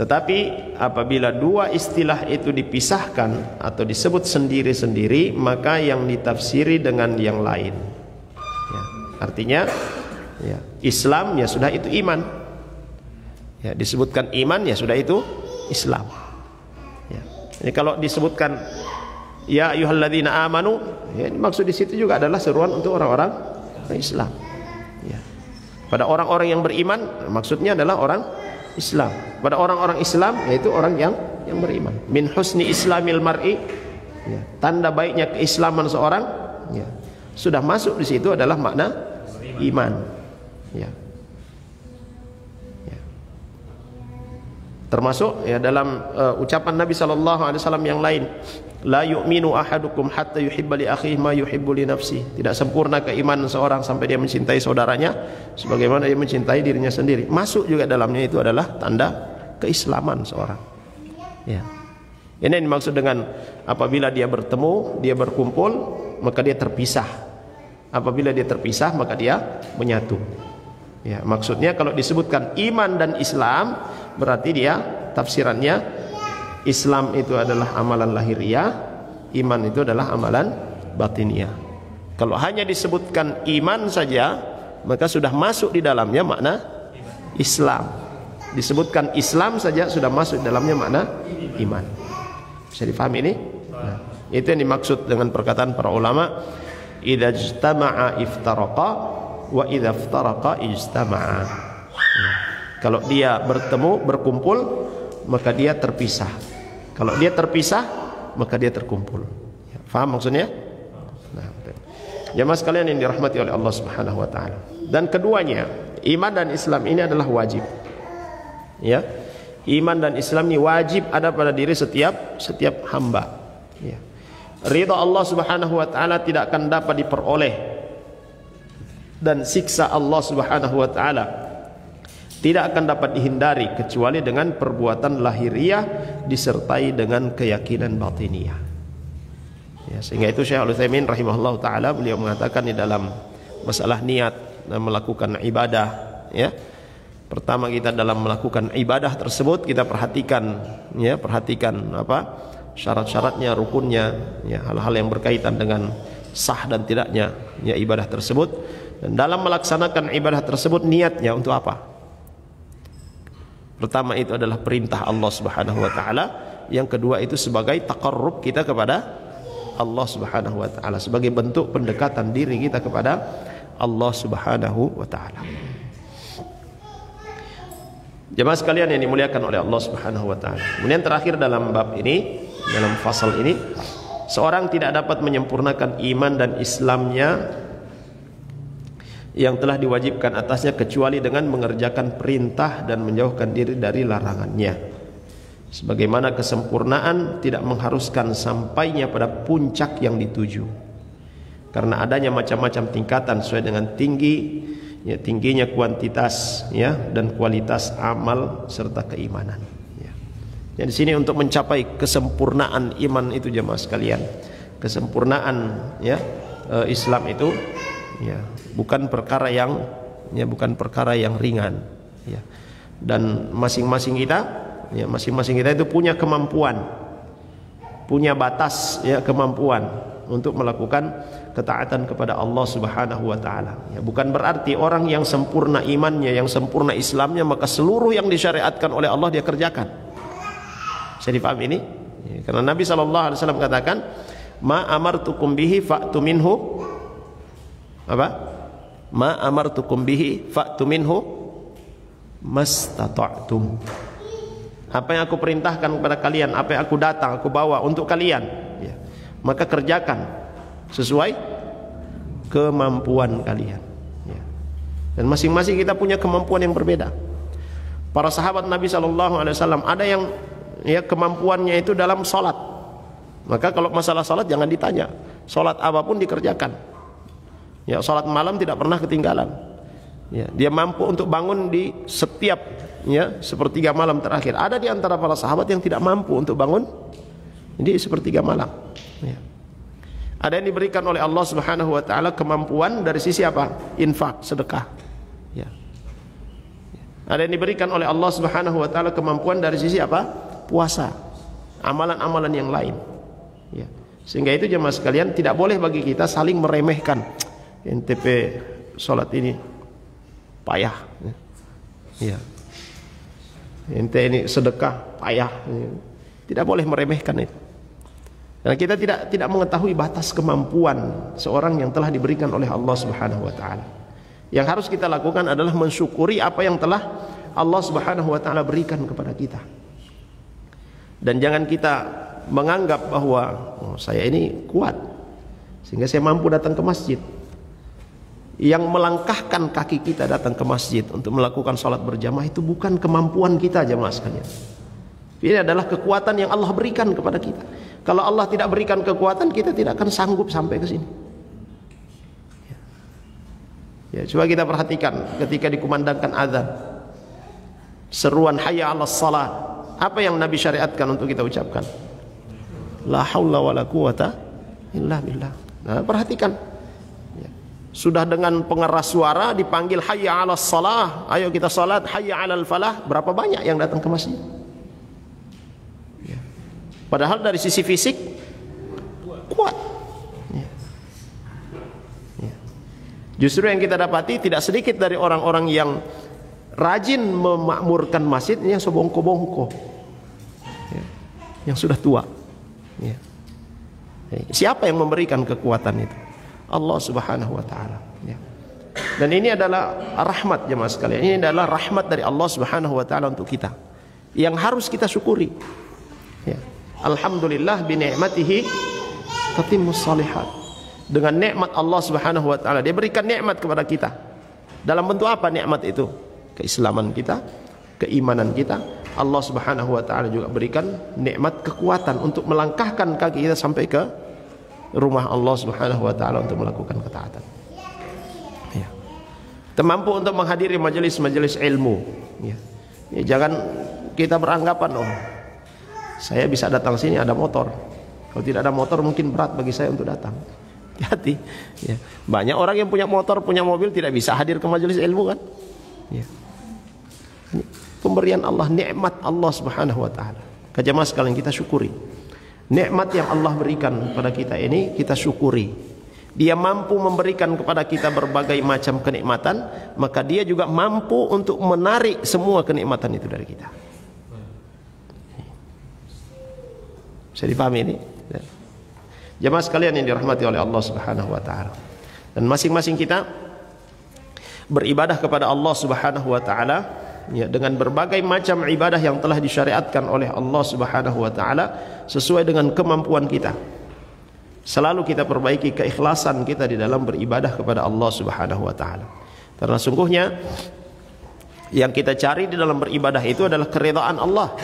Tetapi apabila dua istilah itu dipisahkan atau disebut sendiri-sendiri, maka yang ditafsiri dengan yang lain. Ya. Artinya ya, Islam ya sudah itu iman. Ya, disebutkan iman ya sudah itu Islam. Ya. Jadi kalau disebutkan ya ayyuhalladzina amanu, ya, maksud di situ juga adalah seruan untuk orang-orang Islam. Ya. Pada orang-orang yang beriman, maksudnya adalah orang Islam. Pada orang-orang Islam yaitu orang yang beriman. Min husni islamil mar'i, ya, tanda baiknya keislaman seorang, ya, sudah masuk di situ adalah makna iman. Ya. Termasuk ya dalam ucapan Nabi SAW yang lain, la yu'minu ahadukum hatta yuhibba li akhihi ma yuhibbu li nafsihi. Tidak sempurna keimanan seorang sampai dia mencintai saudaranya sebagaimana dia mencintai dirinya sendiri. Masuk juga dalamnya itu adalah tanda keislaman seorang. Ya. Ini yang dimaksud dengan apabila dia bertemu, dia berkumpul, maka dia terpisah. Apabila dia terpisah, maka dia menyatu. Ya, maksudnya kalau disebutkan iman dan Islam, berarti dia tafsirannya Islam itu adalah amalan lahiriah, iman itu adalah amalan batiniah. Kalau hanya disebutkan iman saja, maka sudah masuk di dalamnya makna Islam. Disebutkan Islam saja sudah masuk di dalamnya makna iman. Bisa difahami ini? Nah, itu yang dimaksud dengan perkataan para ulama, idza ijtama'a iftaraqa wa idza iftaraqa ijtama'a. Nah, kalau dia bertemu, berkumpul, maka dia terpisah. Kalau dia terpisah, maka dia terkumpul. Ya, faham maksudnya? Nah, jamaah sekalian yang dirahmati oleh Allah Subhanahu wa taala. Dan keduanya, iman dan Islam ini adalah wajib. Ya. Iman dan Islam ini wajib ada pada diri setiap hamba. Ya. Ridha Allah Subhanahu wa taala tidak akan dapat diperoleh, dan siksa Allah Subhanahu wa taala tidak akan dapat dihindari kecuali dengan perbuatan lahiriah disertai dengan keyakinan batiniah. Ya, sehingga itu Syekh Al-Utsaimin rahimahullah taala beliau mengatakan di dalam masalah niat dan melakukan ibadah, ya. Pertama kita dalam melakukan ibadah tersebut kita perhatikan apa syarat-syaratnya, rukunnya, ya, hal-hal yang berkaitan dengan sah dan tidaknya ya ibadah tersebut. Dan dalam melaksanakan ibadah tersebut niatnya untuk apa? Pertama itu adalah perintah Allah Subhanahu wa taala, yang kedua itu sebagai taqarrub kita kepada Allah Subhanahu wa taala, sebagai bentuk pendekatan diri kita kepada Allah Subhanahu wa taala. Jemaah sekalian yang dimuliakan oleh Allah Subhanahu wa taala. Kemudian terakhir dalam bab ini, dalam fasal ini, seorang tidak dapat menyempurnakan iman dan Islamnya yang telah diwajibkan atasnya kecuali dengan mengerjakan perintah dan menjauhkan diri dari larangannya. Sebagaimana kesempurnaan tidak mengharuskan sampainya pada puncak yang dituju, karena adanya macam-macam tingkatan sesuai dengan tingginya kuantitas ya dan kualitas amal serta keimanan. Ya. Di sini untuk mencapai kesempurnaan iman itu jemaah sekalian, kesempurnaan ya Islam itu ya bukan perkara yang ringan ya. Dan masing-masing kita itu punya kemampuan, punya batas ya kemampuan untuk melakukan ketaatan kepada Allah Subhanahu wa taala. Ya, bukan berarti orang yang sempurna imannya, yang sempurna Islamnya, maka seluruh yang disyariatkan oleh Allah dia kerjakan. Saya difahami ini? Ya, karena Nabi SAW katakan, "Ma amartukum bihi fa'tu minhu." Apa? "Ma amartukum bihi fa'tu minhu mastata'tum." Apa yang aku perintahkan kepada kalian, apa yang aku datang, aku bawa untuk kalian, ya, maka kerjakan sesuai kemampuan kalian ya. Dan masing-masing kita punya kemampuan yang berbeda. Para sahabat Nabi SAW ada yang ya kemampuannya itu dalam sholat, maka kalau masalah sholat jangan ditanya, sholat apapun dikerjakan ya. Sholat malam tidak pernah ketinggalan ya. Dia mampu untuk bangun di setiap ya sepertiga malam terakhir. Ada di antara para sahabat yang tidak mampu untuk bangun di sepertiga malam ya. Ada yang diberikan oleh Allah Subhanahu wa taala kemampuan dari sisi apa? Infak, sedekah. Ya. Ada yang diberikan oleh Allah Subhanahu wa taala kemampuan dari sisi apa? Puasa. Amalan-amalan yang lain. Ya. Sehingga itu jemaah sekalian tidak boleh bagi kita saling meremehkan. NTP salat ini payah. Ya. Ente ini sedekah payah. Tidak boleh meremehkan itu. Karena kita tidak mengetahui batas kemampuan seorang yang telah diberikan oleh Allah Subhanahu wa taala. Yang harus kita lakukan adalah mensyukuri apa yang telah Allah Subhanahu wa taala berikan kepada kita. Dan jangan kita menganggap bahwa saya ini kuat sehingga saya mampu datang ke masjid. Yang melangkahkan kaki kita datang ke masjid untuk melakukan salat berjamaah itu bukan kemampuan kita jemaah sekalian. Ini adalah kekuatan yang Allah berikan kepada kita. Kalau Allah tidak berikan kekuatan, kita tidak akan sanggup sampai ke sini. Ya, coba kita perhatikan ketika dikumandangkan azan, seruan hayya 'alas shalah, apa yang Nabi syariatkan untuk kita ucapkan? La haula wala quwata illa billah. Nah, perhatikan. Ya. Sudah dengan pengeras suara dipanggil hayya 'alas shalah, ayo kita salat, hayya 'alal falah, berapa banyak yang datang ke masjid? Ya. Padahal dari sisi fisik kuat. Ya. Ya. Justru yang kita dapati tidak sedikit dari orang-orang yang rajin memakmurkan masjid yang sebongko-bongko, ya, yang sudah tua. Ya. Siapa yang memberikan kekuatan itu? Allah Subhanahu wa taala. Ya. Dan ini adalah rahmat jemaah sekalian. Ini adalah rahmat dari Allah Subhanahu wa taala untuk kita, yang harus kita syukuri. Ya. Alhamdulillah bi ni'matihi tatimmus shalihat. Dengan nikmat Allah Subhanahu wa taala, Dia berikan nikmat kepada kita. Dalam bentuk apa nikmat itu? Keislaman kita, keimanan kita. Allah Subhanahu wa taala juga berikan nikmat kekuatan untuk melangkahkan kaki kita sampai ke rumah Allah Subhanahu wa taala untuk melakukan ketaatan. Ya. Kita mampu untuk menghadiri majelis-majelis ilmu. Ya. Ya, jangan kita beranggapan, oh, saya bisa datang sini ada motor. Kalau tidak ada motor mungkin berat bagi saya untuk datang. Hati. Ya. Banyak orang yang punya motor, punya mobil tidak bisa hadir ke majelis ilmu kan? Ya. Pemberian Allah, nikmat Allah Subhanahu wa taala. Jemaah sekalian, kita syukuri. Nikmat yang Allah berikan kepada kita ini kita syukuri. Dia mampu memberikan kepada kita berbagai macam kenikmatan, maka Dia juga mampu untuk menarik semua kenikmatan itu dari kita. Bisa dipahami ini? Jemaah sekalian yang dirahmati oleh Allah Subhanahu wa taala. Dan masing-masing kita beribadah kepada Allah Subhanahu wa taala, ya, dengan berbagai macam ibadah yang telah disyariatkan oleh Allah Subhanahu wa taala sesuai dengan kemampuan kita. Selalu kita perbaiki keikhlasan kita di dalam beribadah kepada Allah Subhanahu wa taala. Karena sungguhnya yang kita cari di dalam beribadah itu adalah keridhaan Allah.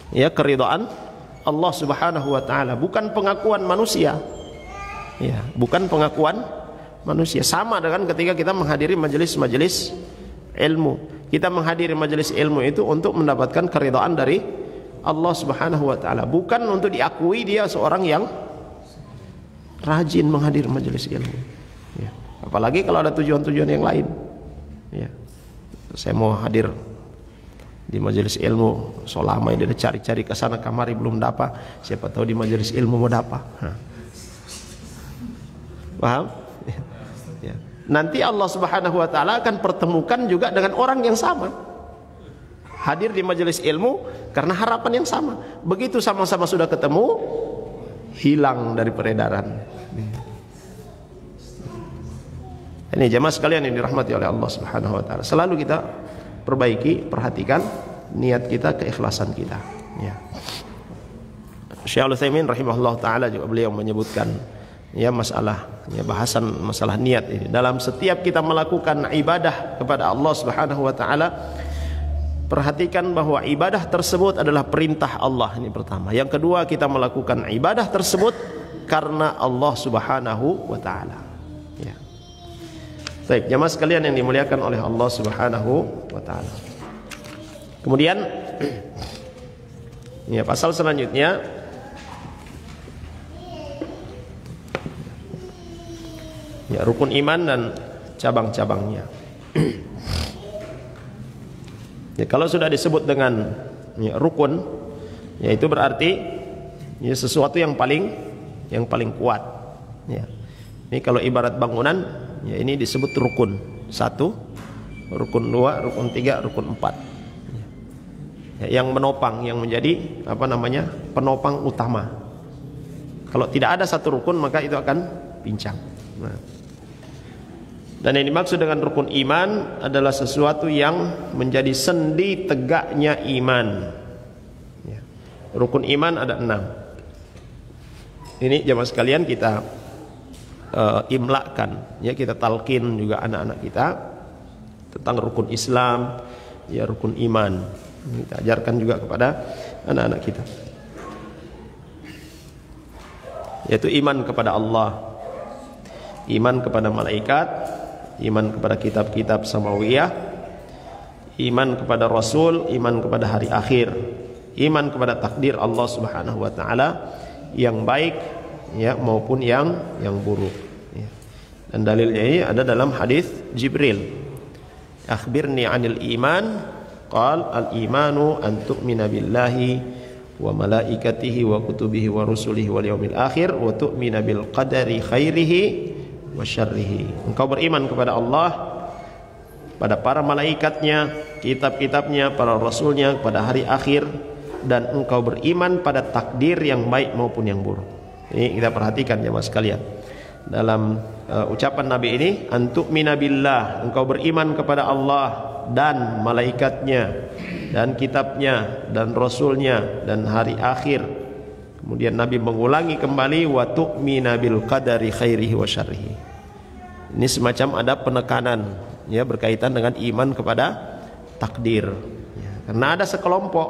Ya, keridhaan Allah Subhanahu wa taala, bukan pengakuan manusia. Ya, bukan pengakuan manusia. Sama dengan ketika kita menghadiri majelis-majelis ilmu. Kita menghadiri majelis ilmu itu untuk mendapatkan keridhaan dari Allah Subhanahu wa taala, bukan untuk diakui dia seorang yang rajin menghadiri majelis ilmu. Ya. Apalagi kalau ada tujuan-tujuan yang lain. Ya. Saya mau hadir di majelis ilmu, so lama dia cari-cari ke sana kamari belum dapat, siapa tahu di majelis ilmu mau dapat. Paham? Ya. Nanti Allah Subhanahu wa taala akan pertemukan juga dengan orang yang sama, hadir di majelis ilmu karena harapan yang sama. Begitu sama-sama sudah ketemu, hilang dari peredaran. Ini jemaah sekalian yang dirahmati oleh Allah Subhanahu wa taala, selalu kita perbaiki, perhatikan niat kita, keikhlasan kita. Ya. Syekh Al-Utsaimin rahimahullah taala juga beliau menyebutkan ya masalah, ya bahasan masalah niat ini. Dalam setiap kita melakukan ibadah kepada Allah Subhanahu wa taala, perhatikan bahwa ibadah tersebut adalah perintah Allah, ini pertama. Yang kedua, kita melakukan ibadah tersebut karena Allah Subhanahu wa taala. Ya. Baik, jemaah sekalian yang dimuliakan oleh Allah Subhanahu wa taala. Kemudian ya, pasal selanjutnya ya, rukun iman dan cabang-cabangnya. Ya, kalau sudah disebut dengan ya, rukun, ya itu berarti ya, sesuatu yang paling kuat. Ya. Ini kalau ibarat bangunan, ya ini disebut rukun 1, rukun 2, rukun 3, rukun 4. Ya, yang menopang, yang menjadi penopang utama. Kalau tidak ada satu rukun maka itu akan pincang. Nah. Dan yang dimaksud dengan rukun iman adalah sesuatu yang menjadi sendi tegaknya iman. Ya. Rukun iman ada 6. Ini jemaah sekalian kita imlakan, ya kita talqin juga anak-anak kita tentang rukun Islam, ya rukun iman. Kita ajarkan juga kepada anak-anak kita, yaitu iman kepada Allah, iman kepada malaikat, iman kepada kitab-kitab samawiyah, iman kepada Rasul, iman kepada hari akhir, iman kepada takdir Allah Subhanahu wa taala yang baik ya maupun yang buruk ya. Dan dalilnya ini ada dalam hadis Jibril, akhbirni 'anil iman, qal al-imanu an tu'mina billahi wa malaikatihi wa kutubihi wa rusulihi wal yaumil akhir wa tu'mina bil qadari khairihi wa syarrihi. Engkau beriman kepada Allah, pada para malaikatnya, kitab-kitabnya, para rasulnya, pada hari akhir, dan engkau beriman pada takdir yang baik maupun yang buruk. Ini kita perhatikan jemaah sekalian. Dalam ucapan Nabi ini, antu'mina billah, engkau beriman kepada Allah dan malaikatnya dan kitabnya dan rasulnya dan hari akhir. Kemudian Nabi mengulangi kembali wa tu'mina bil qadari khairihi wa syarrihi. Ini semacam ada penekanan ya berkaitan dengan iman kepada takdir ya, karena ada sekelompok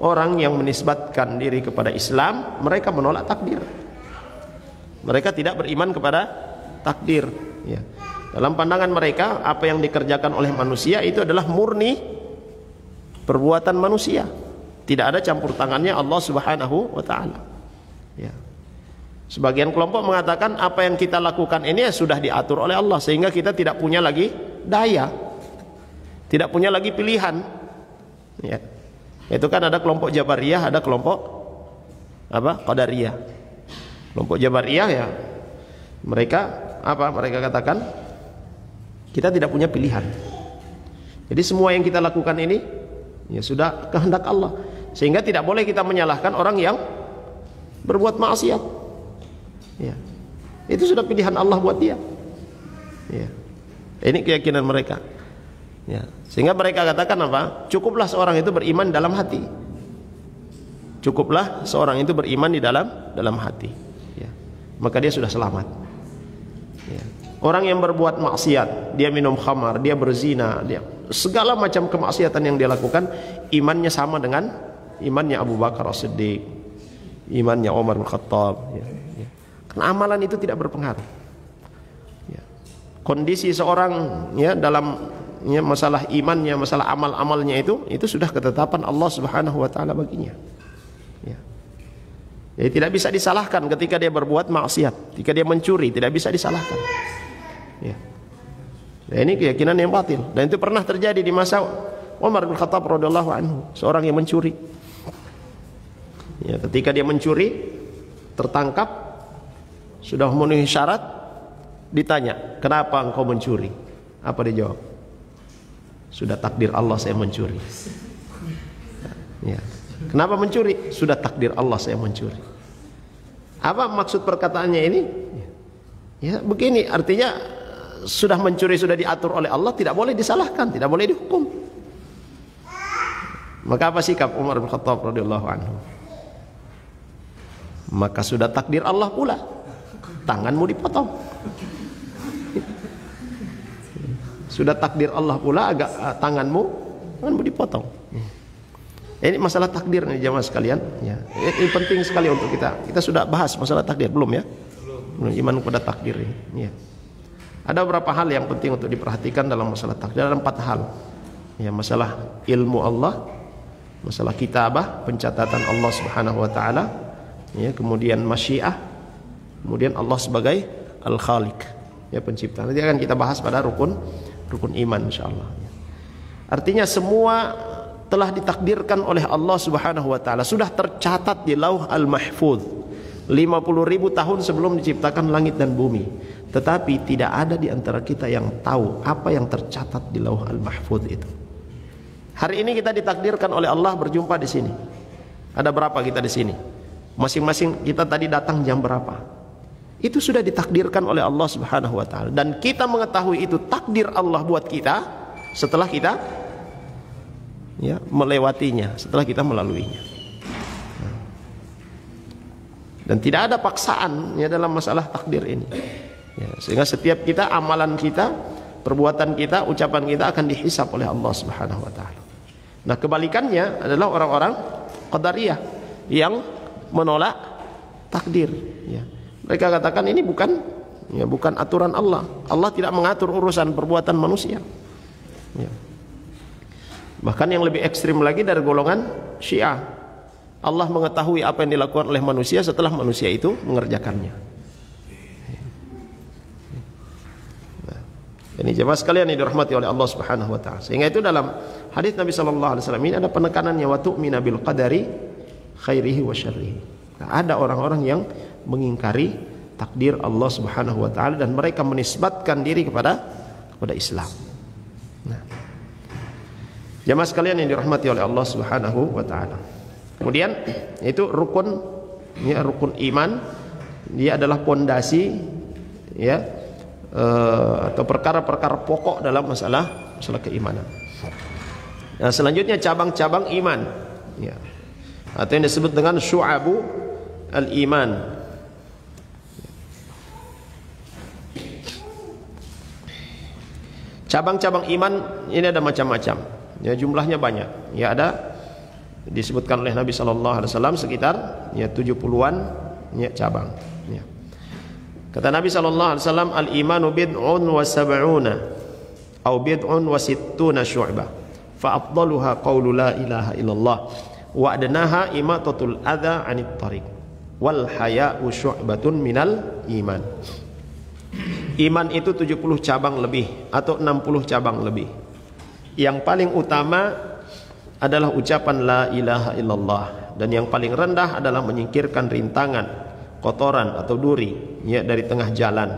orang yang menisbatkan diri kepada Islam, mereka menolak takdir. Mereka tidak beriman kepada takdir ya. Dalam pandangan mereka, apa yang dikerjakan oleh manusia itu adalah murni perbuatan manusia, tidak ada campur tangannya Allah Subhanahu wa taala ya. Sebagian kelompok mengatakan apa yang kita lakukan ini ya sudah diatur oleh Allah, sehingga kita tidak punya lagi daya, tidak punya lagi pilihan ya. Itu kan ada kelompok Jabariyah, ada kelompok apa? Qadariyah. Kelompok Jabariyah ya, mereka apa? Mereka katakan kita tidak punya pilihan. Jadi semua yang kita lakukan ini ya sudah kehendak Allah, sehingga tidak boleh kita menyalahkan orang yang berbuat maksiat. Ya. Itu sudah pilihan Allah buat dia. Ya. Ini keyakinan mereka. Ya. Sehingga mereka katakan apa? Cukuplah seorang itu beriman dalam hati. Cukuplah seorang itu beriman di dalam hati. Ya. Maka dia sudah selamat. Ya. Orang yang berbuat maksiat, dia minum khamar, dia berzina, dia segala macam kemaksiatan yang dia lakukan, imannya sama dengan imannya Abu Bakar As-Siddiq, imannya Umar bin Khattab. Ya. Ya. Karena amalan itu tidak berpengaruh. Ya. Kondisi seorang ya dalam ya, masalah imannya, masalah amal-amalnya itu sudah ketetapan Allah Subhanahu wa taala baginya. Ya. Jadi tidak bisa disalahkan ketika dia berbuat maksiat, ketika dia mencuri, tidak bisa disalahkan. Ya. Nah, ini keyakinan yang batil, dan itu pernah terjadi di masa Umar bin Khattab radhiyallahu anhu, seorang yang mencuri. Ya, ketika dia mencuri, tertangkap, sudah memenuhi syarat, ditanya, "Kenapa engkau mencuri?" Apa dia jawab? "Sudah takdir Allah saya mencuri." Ya. Kenapa mencuri? Sudah takdir Allah saya mencuri. Apa maksud perkataannya ini? Ya, begini, artinya sudah mencuri, sudah diatur oleh Allah, tidak boleh disalahkan, tidak boleh dihukum. Maka apa sikap Umar bin Khattab radhiyallahu anhu? Maka sudah takdir Allah pula, tanganmu dipotong. Sudah takdir Allah pula, tanganmu dipotong. Ini masalah takdir nih jamaah sekalian ya. Ini penting sekali untuk kita sudah bahas masalah takdir belum ya? Belum. Iman kepada takdir ini ya. Ada beberapa hal yang penting untuk diperhatikan dalam masalah takdir. Ada 4 hal ya, masalah ilmu Allah, masalah kitabah, pencatatan Allah Subhanahu wa taala ya, kemudian masyiah, kemudian Allah sebagai Al-Khaliq ya, pencipta. Nanti akan kita bahas pada rukun iman insyaallah ya. Artinya semua telah ditakdirkan oleh Allah Subhanahu wa taala, sudah tercatat di Lauh Al-Mahfuz 50.000 tahun sebelum diciptakan langit dan bumi. Tetapi tidak ada di antara kita yang tahu apa yang tercatat di Lauh Al-Mahfuz itu. Hari ini kita ditakdirkan oleh Allah berjumpa di sini. Ada berapa kita di sini? Masing-masing kita tadi datang jam berapa? Itu sudah ditakdirkan oleh Allah Subhanahu wa taala, dan kita mengetahui itu takdir Allah buat kita setelah kita ya melewatinya, setelah kita melaluinya. Dan tidak ada paksaan ya dalam masalah takdir ini. Ya, sehingga setiap kita, amalan kita, perbuatan kita, ucapan kita akan dihisab oleh Allah Subhanahu wa taala. Nah, kebalikannya adalah orang-orang Qadariyah yang menolak takdir. Ya. Mereka katakan ini bukan aturan Allah. Allah tidak mengatur urusan perbuatan manusia. Ya. Bahkan yang lebih ekstrim lagi dari golongan Syiah, Allah mengetahui apa yang dilakukan oleh manusia setelah manusia itu mengerjakannya. Nah, ini jemaah sekalian yang dirahmati oleh Allah Subhanahu wa taala. Sehingga itu dalam hadis Nabi sallallahu alaihi wasallam ini ada penekanannya, wa tu'mina bil qadari khairihi wa syarrihi. Nah, ada orang-orang yang mengingkari takdir Allah Subhanahu wa taala dan mereka menisbatkan diri kepada Islam. Nah, jemaah sekalian yang dirahmati oleh Allah Subhanahu wa taala. Kemudian itu rukun iman, dia adalah pondasi ya atau perkara-perkara pokok dalam masalah keimanan. Nah, selanjutnya cabang-cabang iman ya, atau yang disebut dengan syu'abu al-iman. Cabang-cabang iman ini ada macam-macam. Ya, jumlahnya banyak. Ya, ada disebutkan oleh Nabi sallallahu alaihi wasallam sekitar ya 70-an ya cabang. Ya. Kata Nabi sallallahu alaihi wasallam, al-imanu bid'un wa sab'una atau bid'un wa sittuna syu'bah. Fa afdaluha qaulu la ilaha illallah wa adnaha imatatul adza 'anit thariq wal haya'u syu'batun minal iman. Iman itu 70 cabang lebih atau 60 cabang lebih. Yang paling utama adalah ucapan la ilaha illallah, dan yang paling rendah adalah menyingkirkan rintangan, kotoran atau duri ya dari tengah jalan.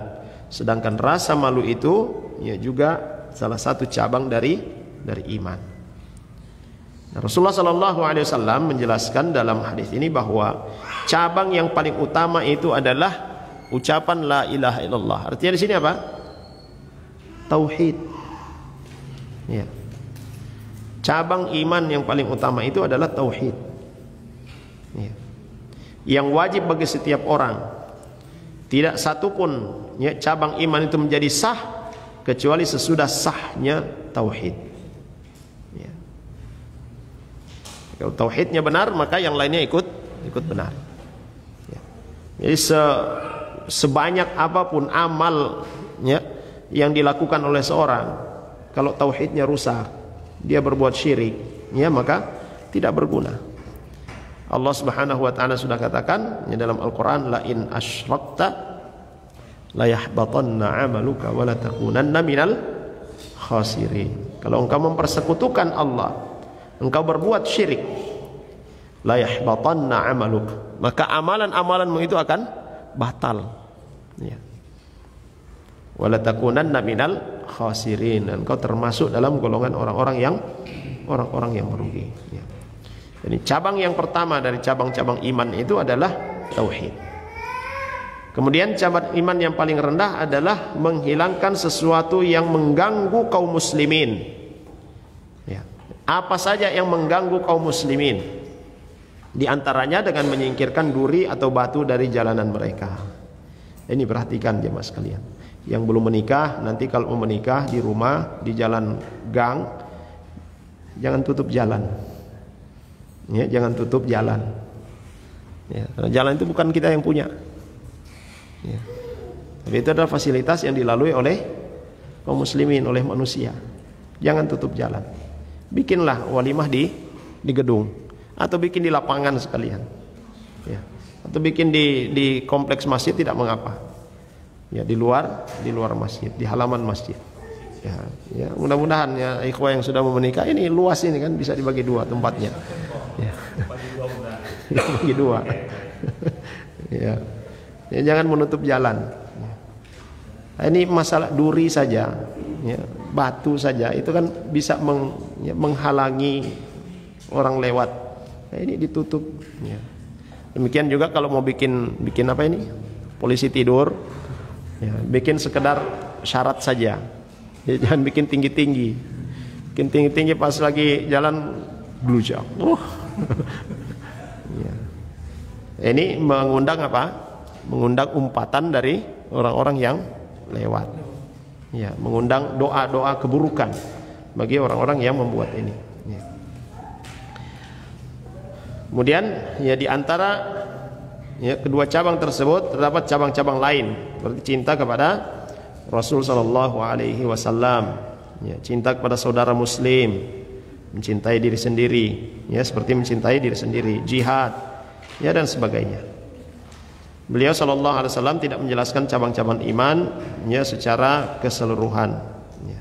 Sedangkan rasa malu itu ya juga salah satu cabang dari iman. Nah, Rasulullah sallallahu alaihi wasallam menjelaskan dalam hadis ini bahwa cabang yang paling utama itu adalah ucapan la ilaha illallah. Artinya di sini apa? Tauhid. Ya. Cabang iman yang paling utama itu adalah tauhid. Ya. Yang wajib bagi setiap orang. Tidak satu pun ya, cabang iman itu menjadi sah kecuali sesudah sahnya tauhid. Ya. Kalau tauhidnya benar, maka yang lainnya ikut benar. Ya. Jadi sebanyak apapun amal ya, yang dilakukan oleh seorang, kalau tauhidnya rusak, dia berbuat syirik ya, maka tidak berguna. Allah Subhanahu wa taala sudah katakan ya, dalam Al-Qur'an, la in asyrakta la yahbatanna 'amaluka wa la takunanna minal khasirin. Kalau engkau mempersekutukan Allah, engkau berbuat syirik, la yahbatanna 'amaluk, maka amalan-amalanmu itu akan batal ya. Wala takunanna minal khasirin, dan kau termasuk dalam golongan orang-orang yang merugi ya. Jadi cabang yang pertama dari cabang-cabang iman itu adalah tauhid. Kemudian cabang iman yang paling rendah adalah menghilangkan sesuatu yang mengganggu kaum muslimin ya. Apa saja yang mengganggu kaum muslimin, di antaranya dengan menyingkirkan duri atau batu dari jalanan mereka. Ini perhatikan jemaah sekalian. Yang belum menikah, nanti kalau mau menikah di rumah, di jalan gang, jangan tutup jalan. Ya, jangan tutup jalan. Ya, jalan itu bukan kita yang punya. Ya. Tapi itu adalah fasilitas yang dilalui oleh kaum muslimin, oleh manusia. Jangan tutup jalan. Bikinlah walimah di gedung, atau bikin di lapangan sekalian ya. Atau bikin di kompleks masjid, tidak mengapa ya, di luar masjid, di halaman masjid ya. Ya, mudah-mudahan ya ikhwah yang sudah mau menikah, ini luas ini kan, bisa dibagi dua tempatnya ya. Bagi dua ya. Ya, jangan menutup jalan ya. Ini masalah duri saja ya, batu saja itu kan bisa menghalangi orang lewat. Nah, ini ditutup ya. Demikian juga kalau mau bikin apa ini, polisi tidur ya, bikin sekedar syarat saja ya, jangan bikin tinggi-tinggi. Bikin tinggi-tinggi pas lagi jalan blujak ya. Ini mengundang apa? Mengundang umpatan dari orang-orang yang lewat ya, mengundang doa-doa keburukan bagi orang-orang yang membuat ini ya. Kemudian ya di antara ya kedua cabang tersebut terdapat cabang-cabang lain, seperti cinta kepada Rasul sallallahu alaihi wasallam, ya, cinta kepada saudara muslim, mencintai diri sendiri, ya seperti mencintai diri sendiri, jihad, ya dan sebagainya. Beliau sallallahu alaihi wasallam tidak menjelaskan cabang-cabang iman ya secara keseluruhan. Ya.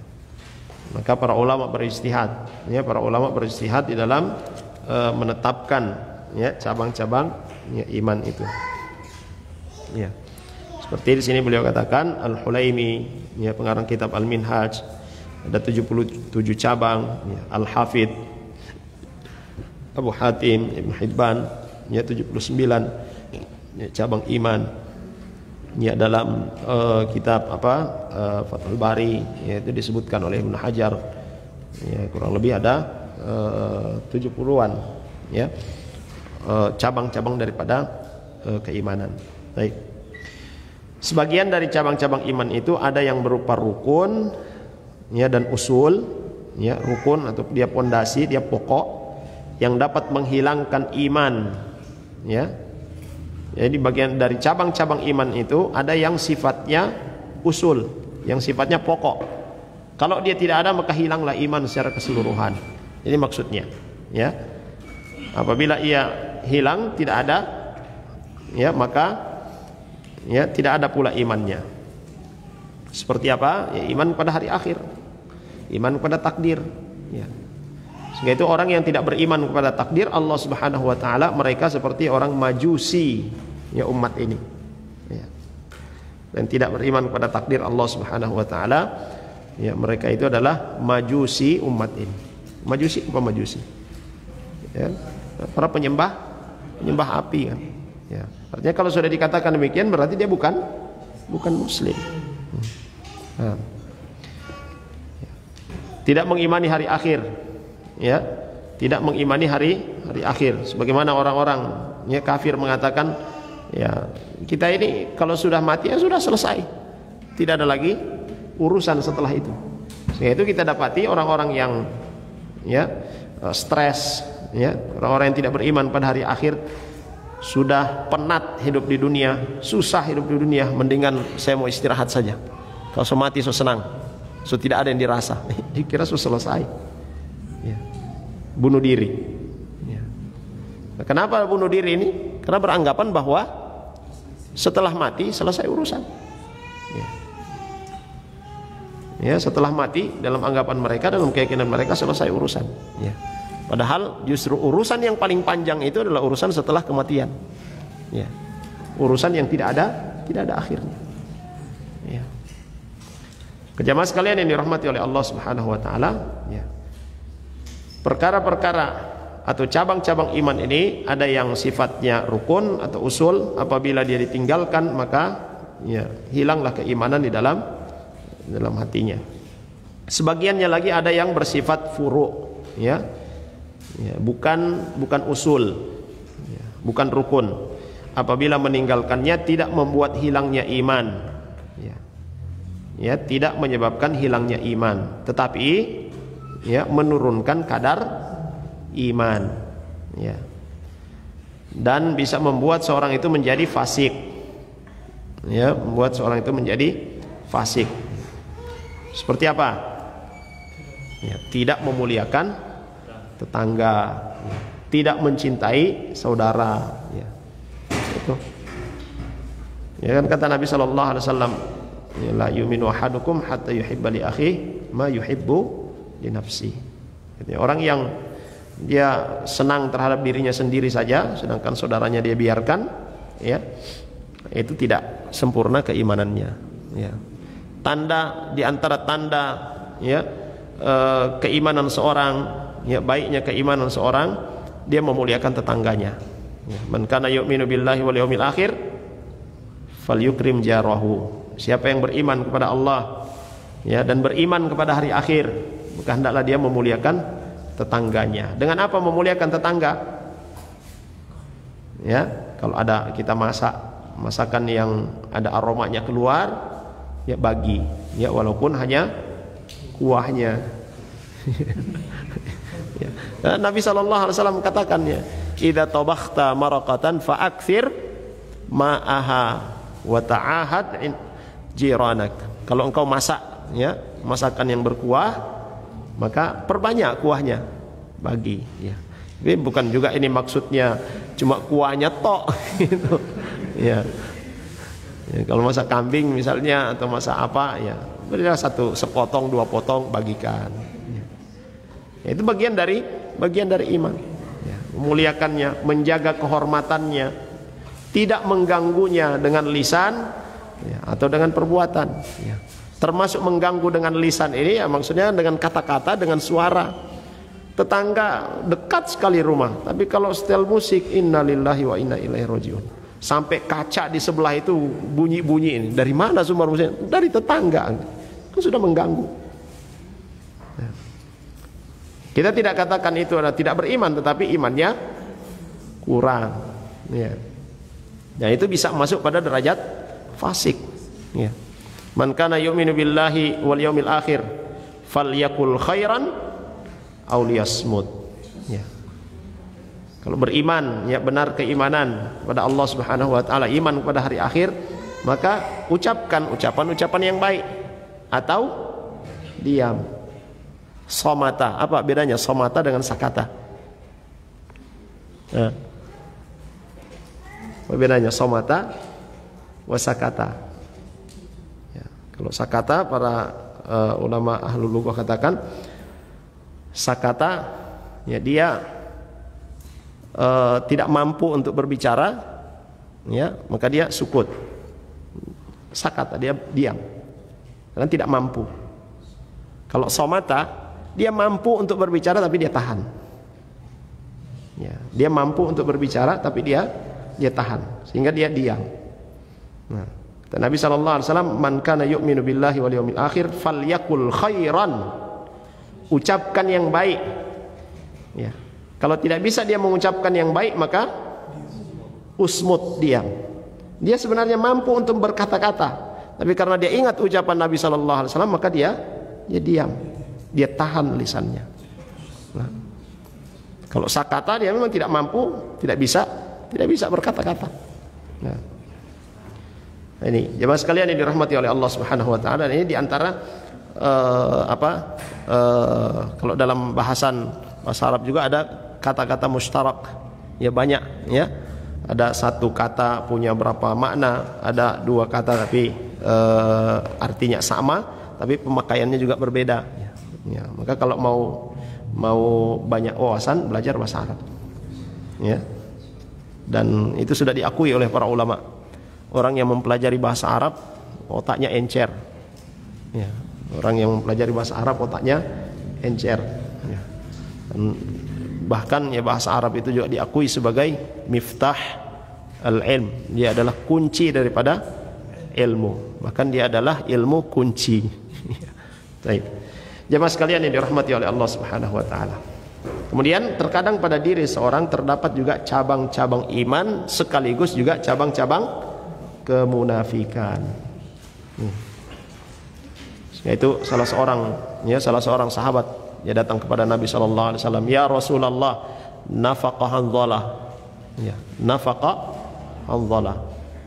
Maka para ulama berijtihad, ya para ulama berijtihad di dalam menetapkan ya cabang-cabang ya, iman itu. Ya. Seperti di sini beliau katakan Al-Hulaimi, ya pengarang kitab Al-Minhaj, ada 77 cabang, ya, Al-Hafidh Abu Hatim Ibn Hibban, ya 79 ya, cabang iman. Ya dalam kitab Fathul Bari, ya, itu disebutkan oleh Ibnu Hajar, ya kurang lebih ada 70-an ya cabang-cabang daripada keimanan. Baik. Sebagian dari cabang-cabang iman itu ada yang berupa rukun ya dan usul, ya rukun atau dia pondasi, dia pokok yang dapat menghilangkan iman, ya. Jadi bagian dari cabang-cabang iman itu ada yang sifatnya usul, yang sifatnya pokok. Kalau dia tidak ada maka hilanglah iman secara keseluruhan. Ini maksudnya, ya. Apabila ia hilang, tidak ada, ya maka ya tidak ada pula imannya. Seperti apa? Ya, iman pada hari akhir, iman pada takdir, ya. Sehingga itu orang yang tidak beriman kepada takdir Allah Subhanahu wa taala, mereka seperti orang Majusi ya umat ini. Ya. Dan tidak beriman kepada takdir Allah Subhanahu wa taala, ya mereka itu adalah Majusi umat ini. Majusi apa Majusi? Ya, para penyembah api kan. Ya. Artinya kalau sudah dikatakan demikian berarti dia bukan muslim. Nah. Tidak mengimani hari akhir, ya, tidak mengimani hari akhir. Sebagaimana orang-orang ya kafir mengatakan, ya kita ini kalau sudah mati ya sudah selesai, tidak ada lagi urusan setelah itu. Sehingga itu kita dapati orang-orang yang ya stres, ya orang-orang yang tidak beriman pada hari akhir, sudah penat hidup di dunia, susah hidup di dunia, mendingan saya mau istirahat saja. Kalau saya mati saya senang, so tidak ada yang dirasa, dikira sudah selesai, ya. Bunuh diri, ya. Nah, kenapa bunuh diri ini? Karena beranggapan bahwa setelah mati selesai urusan, ya. Ya setelah mati dalam anggapan mereka, dalam keyakinan mereka selesai urusan, ya. Padahal justru urusan yang paling panjang itu adalah urusan setelah kematian, ya. Urusan yang tidak ada akhirnya, ya. Jemaah sekalian yang dirahmati oleh Allah Subhanahu wa taala, ya. Perkara-perkara atau cabang-cabang iman ini ada yang sifatnya rukun atau usul, apabila dia ditinggalkan maka ya hilanglah keimanan di dalam hatinya. Sebagiannya lagi ada yang bersifat furu, ya. Ya, bukan usul, ya, bukan rukun. Apabila meninggalkannya tidak membuat hilangnya iman, ya. Ya, tidak menyebabkan hilangnya iman, tetapi ya menurunkan kadar iman, ya. Dan bisa membuat seorang itu menjadi fasik, ya, membuat seorang itu menjadi fasik. Seperti apa? Ya, tidak memuliakan tetangga, ya. Tidak mencintai saudara, ya. Itu. Ya kan kata Nabi sallallahu alaihi wasallam, la yu'minu ahadukum hatta yuhibba li akhihi ma yuhibbu li nafsi. Orang yang dia senang terhadap dirinya sendiri saja, sedangkan saudaranya dia biarkan, ya, itu tidak sempurna keimanannya, ya. Tanda di antara tanda, ya, keimanan seorang, ya, baiknya keimanan seorang, dia memuliakan tetangganya. Ya. Man kana yu'minu billahi wal yawmil akhir falyukrim jarahu. Siapa yang beriman kepada Allah, ya, dan beriman kepada hari akhir, maka hendaklah dia memuliakan tetangganya. Dengan apa memuliakan tetangga? Ya, kalau ada kita masak masakan yang ada aromanya keluar, ya bagi, ya walaupun hanya kuahnya. Ya. Nabi SAW katakan ya, idza tabakhta maraqatan fa'akthir ma'aha wa ta'ahad jiranak. Kalau engkau masak ya, masakan yang berkuah, maka perbanyak kuahnya bagi ya. Tapi bukan juga ini maksudnya cuma kuahnya tok gitu. Ya. Ya, kalau masak kambing misalnya atau masak apa ya, berilah sepotong, 2 potong bagikan. Ya, itu bagian dari iman. Ya, memuliakannya, menjaga kehormatannya, tidak mengganggunya dengan lisan ya, atau dengan perbuatan. Ya. Termasuk mengganggu dengan lisan ini ya maksudnya dengan kata-kata, dengan suara. Tetangga dekat sekali rumah, tapi kalau setel musik, innalillahi wa inna ilaihi rajiun. Sampai kaca di sebelah itu bunyi-bunyi ini. Dari mana sumber musiknya? Dari tetangga. Itu sudah mengganggu. Kita tidak katakan itu adalah tidak beriman, tetapi imannya kurang. Ya. Nah itu bisa masuk pada derajat fasik. Ya. Man kana yu'minu billahi wal yaumil akhir falyakul khairan aw liyasmut. Ya. Kalau beriman, ya benar keimanan pada Allah Subhanahu wa taala, iman pada hari akhir, maka ucapkan ucapan-ucapan yang baik atau diam. Somata, apa bedanya somata dengan sakata? Nah, apa bedanya somata wasakata? Ya, kalau sakata para ulama ahlul lughah katakan sakata ya dia tidak mampu untuk berbicara ya, maka dia sukut. Sakata dia diam karena tidak mampu. Kalau somata dia mampu untuk berbicara tapi dia tahan. Ya, dia mampu untuk berbicara tapi dia tahan sehingga dia diam. Nah, kata Nabi SAW, man kana yu'minu billahi wal yaumil akhir falyakul khairan. Ucapkan yang baik. Ya. Kalau tidak bisa dia mengucapkan yang baik, maka usmut, diam. Dia sebenarnya mampu untuk berkata-kata, tapi karena dia ingat ucapan Nabi SAW, maka dia diam. Dia tahan lisannya. Nah, kalau sakata dia memang tidak mampu, tidak bisa berkata-kata. Nah, ini jemaah sekalian yang dirahmati oleh Allah Subhanahu wa taala, ini diantara kalau dalam bahasa Arab juga ada kata-kata mustarak. Ya banyak ya. Ada satu kata punya berapa makna, ada 2 kata tapi artinya sama, tapi pemakaiannya juga berbeda. Ya, maka kalau mau banyak wawasan, belajar bahasa Arab. Ya. Dan itu sudah diakui oleh para ulama. Orang yang mempelajari bahasa Arab otaknya encer. Ya. Orang yang mempelajari bahasa Arab otaknya encer. Ya. Dan bahkan ya bahasa Arab itu juga diakui sebagai miftah al-ilm. Dia adalah kunci daripada ilmu. Bahkan dia adalah ilmu kunci. Baik. Jemaah sekalian yang dirahmati oleh Allah Subhanahu wa taala. Kemudian terkadang pada diri seorang terdapat juga cabang-cabang iman sekaligus juga cabang-cabang kemunafikan. Yaitu salah seorang sahabat dia datang kepada Nabi sallallahu alaihi wasallam, "Ya Rasulullah, nafaqa Hanzalah." Ya, nafaqa Hanzalah.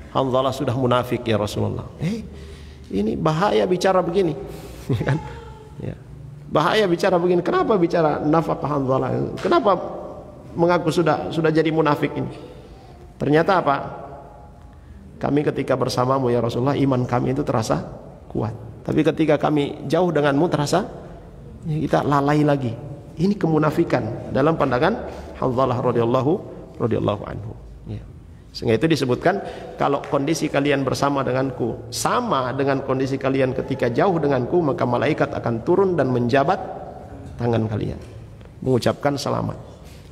Hanzalah sudah munafik ya Rasulullah. Ini bahaya bicara begini. Kan? Ya. Bahaya bicara begini. Kenapa bicara nafaqah Hanzalah? Kenapa mengaku sudah jadi munafik ini? Ternyata apa? Kami ketika bersamamu ya Rasulullah, iman kami itu terasa kuat. Tapi ketika kami jauh denganmu terasa ya kita lalai lagi. Ini kemunafikan dalam pandangan Hanzalah radhiyallahu anhu. Ya. Sehingga itu disebutkan kalau kondisi kalian bersama denganku sama dengan kondisi kalian ketika jauh denganku, maka malaikat akan turun dan menjabat tangan kalian, mengucapkan selamat.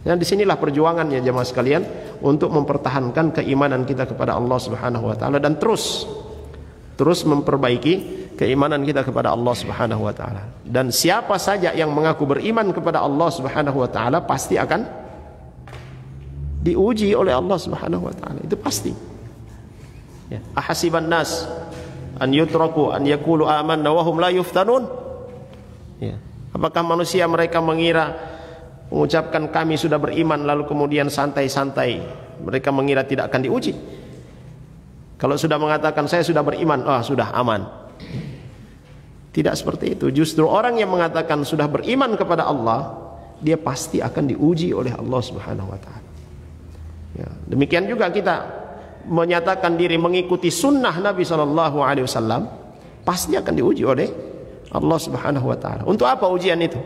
Dan disinilah perjuangannya jemaah sekalian untuk mempertahankan keimanan kita kepada Allah Subhanahu wa taala dan terus memperbaiki keimanan kita kepada Allah Subhanahu wa taala. Dan siapa saja yang mengaku beriman kepada Allah Subhanahu wa taala pasti akan diuji oleh Allah Subhanahu wa taala, itu pasti. Ya, ahasiban nas an yutraku an yaqulu amanna wa hum la yuftanun. Ya. Apakah manusia mereka mengira mengucapkan kami sudah beriman lalu kemudian santai-santai, mereka mengira tidak akan diuji. Kalau sudah mengatakan saya sudah beriman, sudah aman. Tidak seperti itu. Justru orang yang mengatakan sudah beriman kepada Allah, dia pasti akan diuji oleh Allah Subhanahu wa taala. Ya, demikian juga kita menyatakan diri mengikuti sunnah Nabi sallallahu alaihi wasallam, pasti akan diuji oleh Allah Subhanahu wa taala. Untuk apa ujian itu?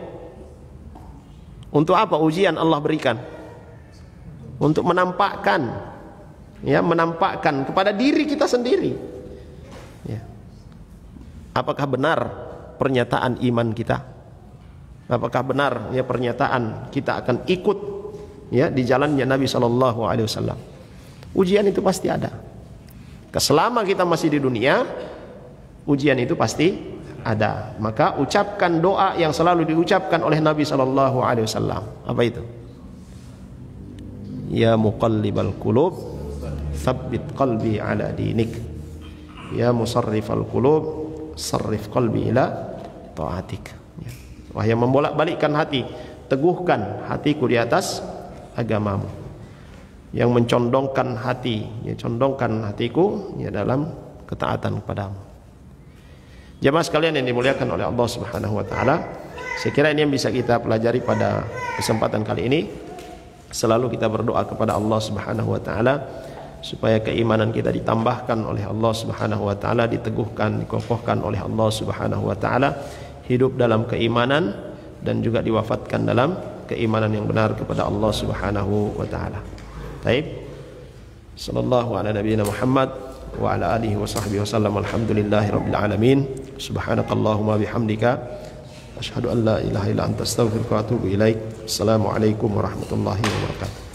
Untuk apa ujian Allah berikan? Untuk menampakkan kepada diri kita sendiri, ya, apakah benar pernyataan iman kita? Apakah benar pernyataan kita akan ikut di jalannya Nabi sallallahu alaihi wasallam? Ujian itu pasti ada. Selama kita masih di dunia, ujian itu pasti ada. Maka ucapkan doa yang selalu diucapkan oleh Nabi sallallahu alaihi wasallam. Apa itu? Ya muqallibal qulub, tsabbit qalbi ala dinik. Ya musarrifal qulub, sarrif qalbi ila taatik. Wahai yang membolak-balikkan hati, teguhkan hatiku di atas agamamu. Yang mencondongkan hati, condongkan hatiku dalam ketaatan kepadamu. Jemaah sekalian yang dimuliakan oleh Allah Subhanahu wa taala, saya kira ini yang bisa kita pelajari pada kesempatan kali ini. Selalu kita berdoa kepada Allah Subhanahu wa taala supaya keimanan kita ditambahkan oleh Allah Subhanahu wa taala, diteguhkan, dikokohkan oleh Allah Subhanahu wa taala, hidup dalam keimanan dan juga diwafatkan dalam keimanan yang benar kepada Allah Subhanahu wa taala. Baik. Sallallahu ala nabiyyina Muhammad wa ala alihi wa sahbihi wasallam. Alhamdulillahi rabbil alamin. Subhanakallahumma bihamdika asyhadu an la ilaha illa anta astaghfiruka wa atubu ilaik. Assalamualaikum warahmatullahi wabarakatuh.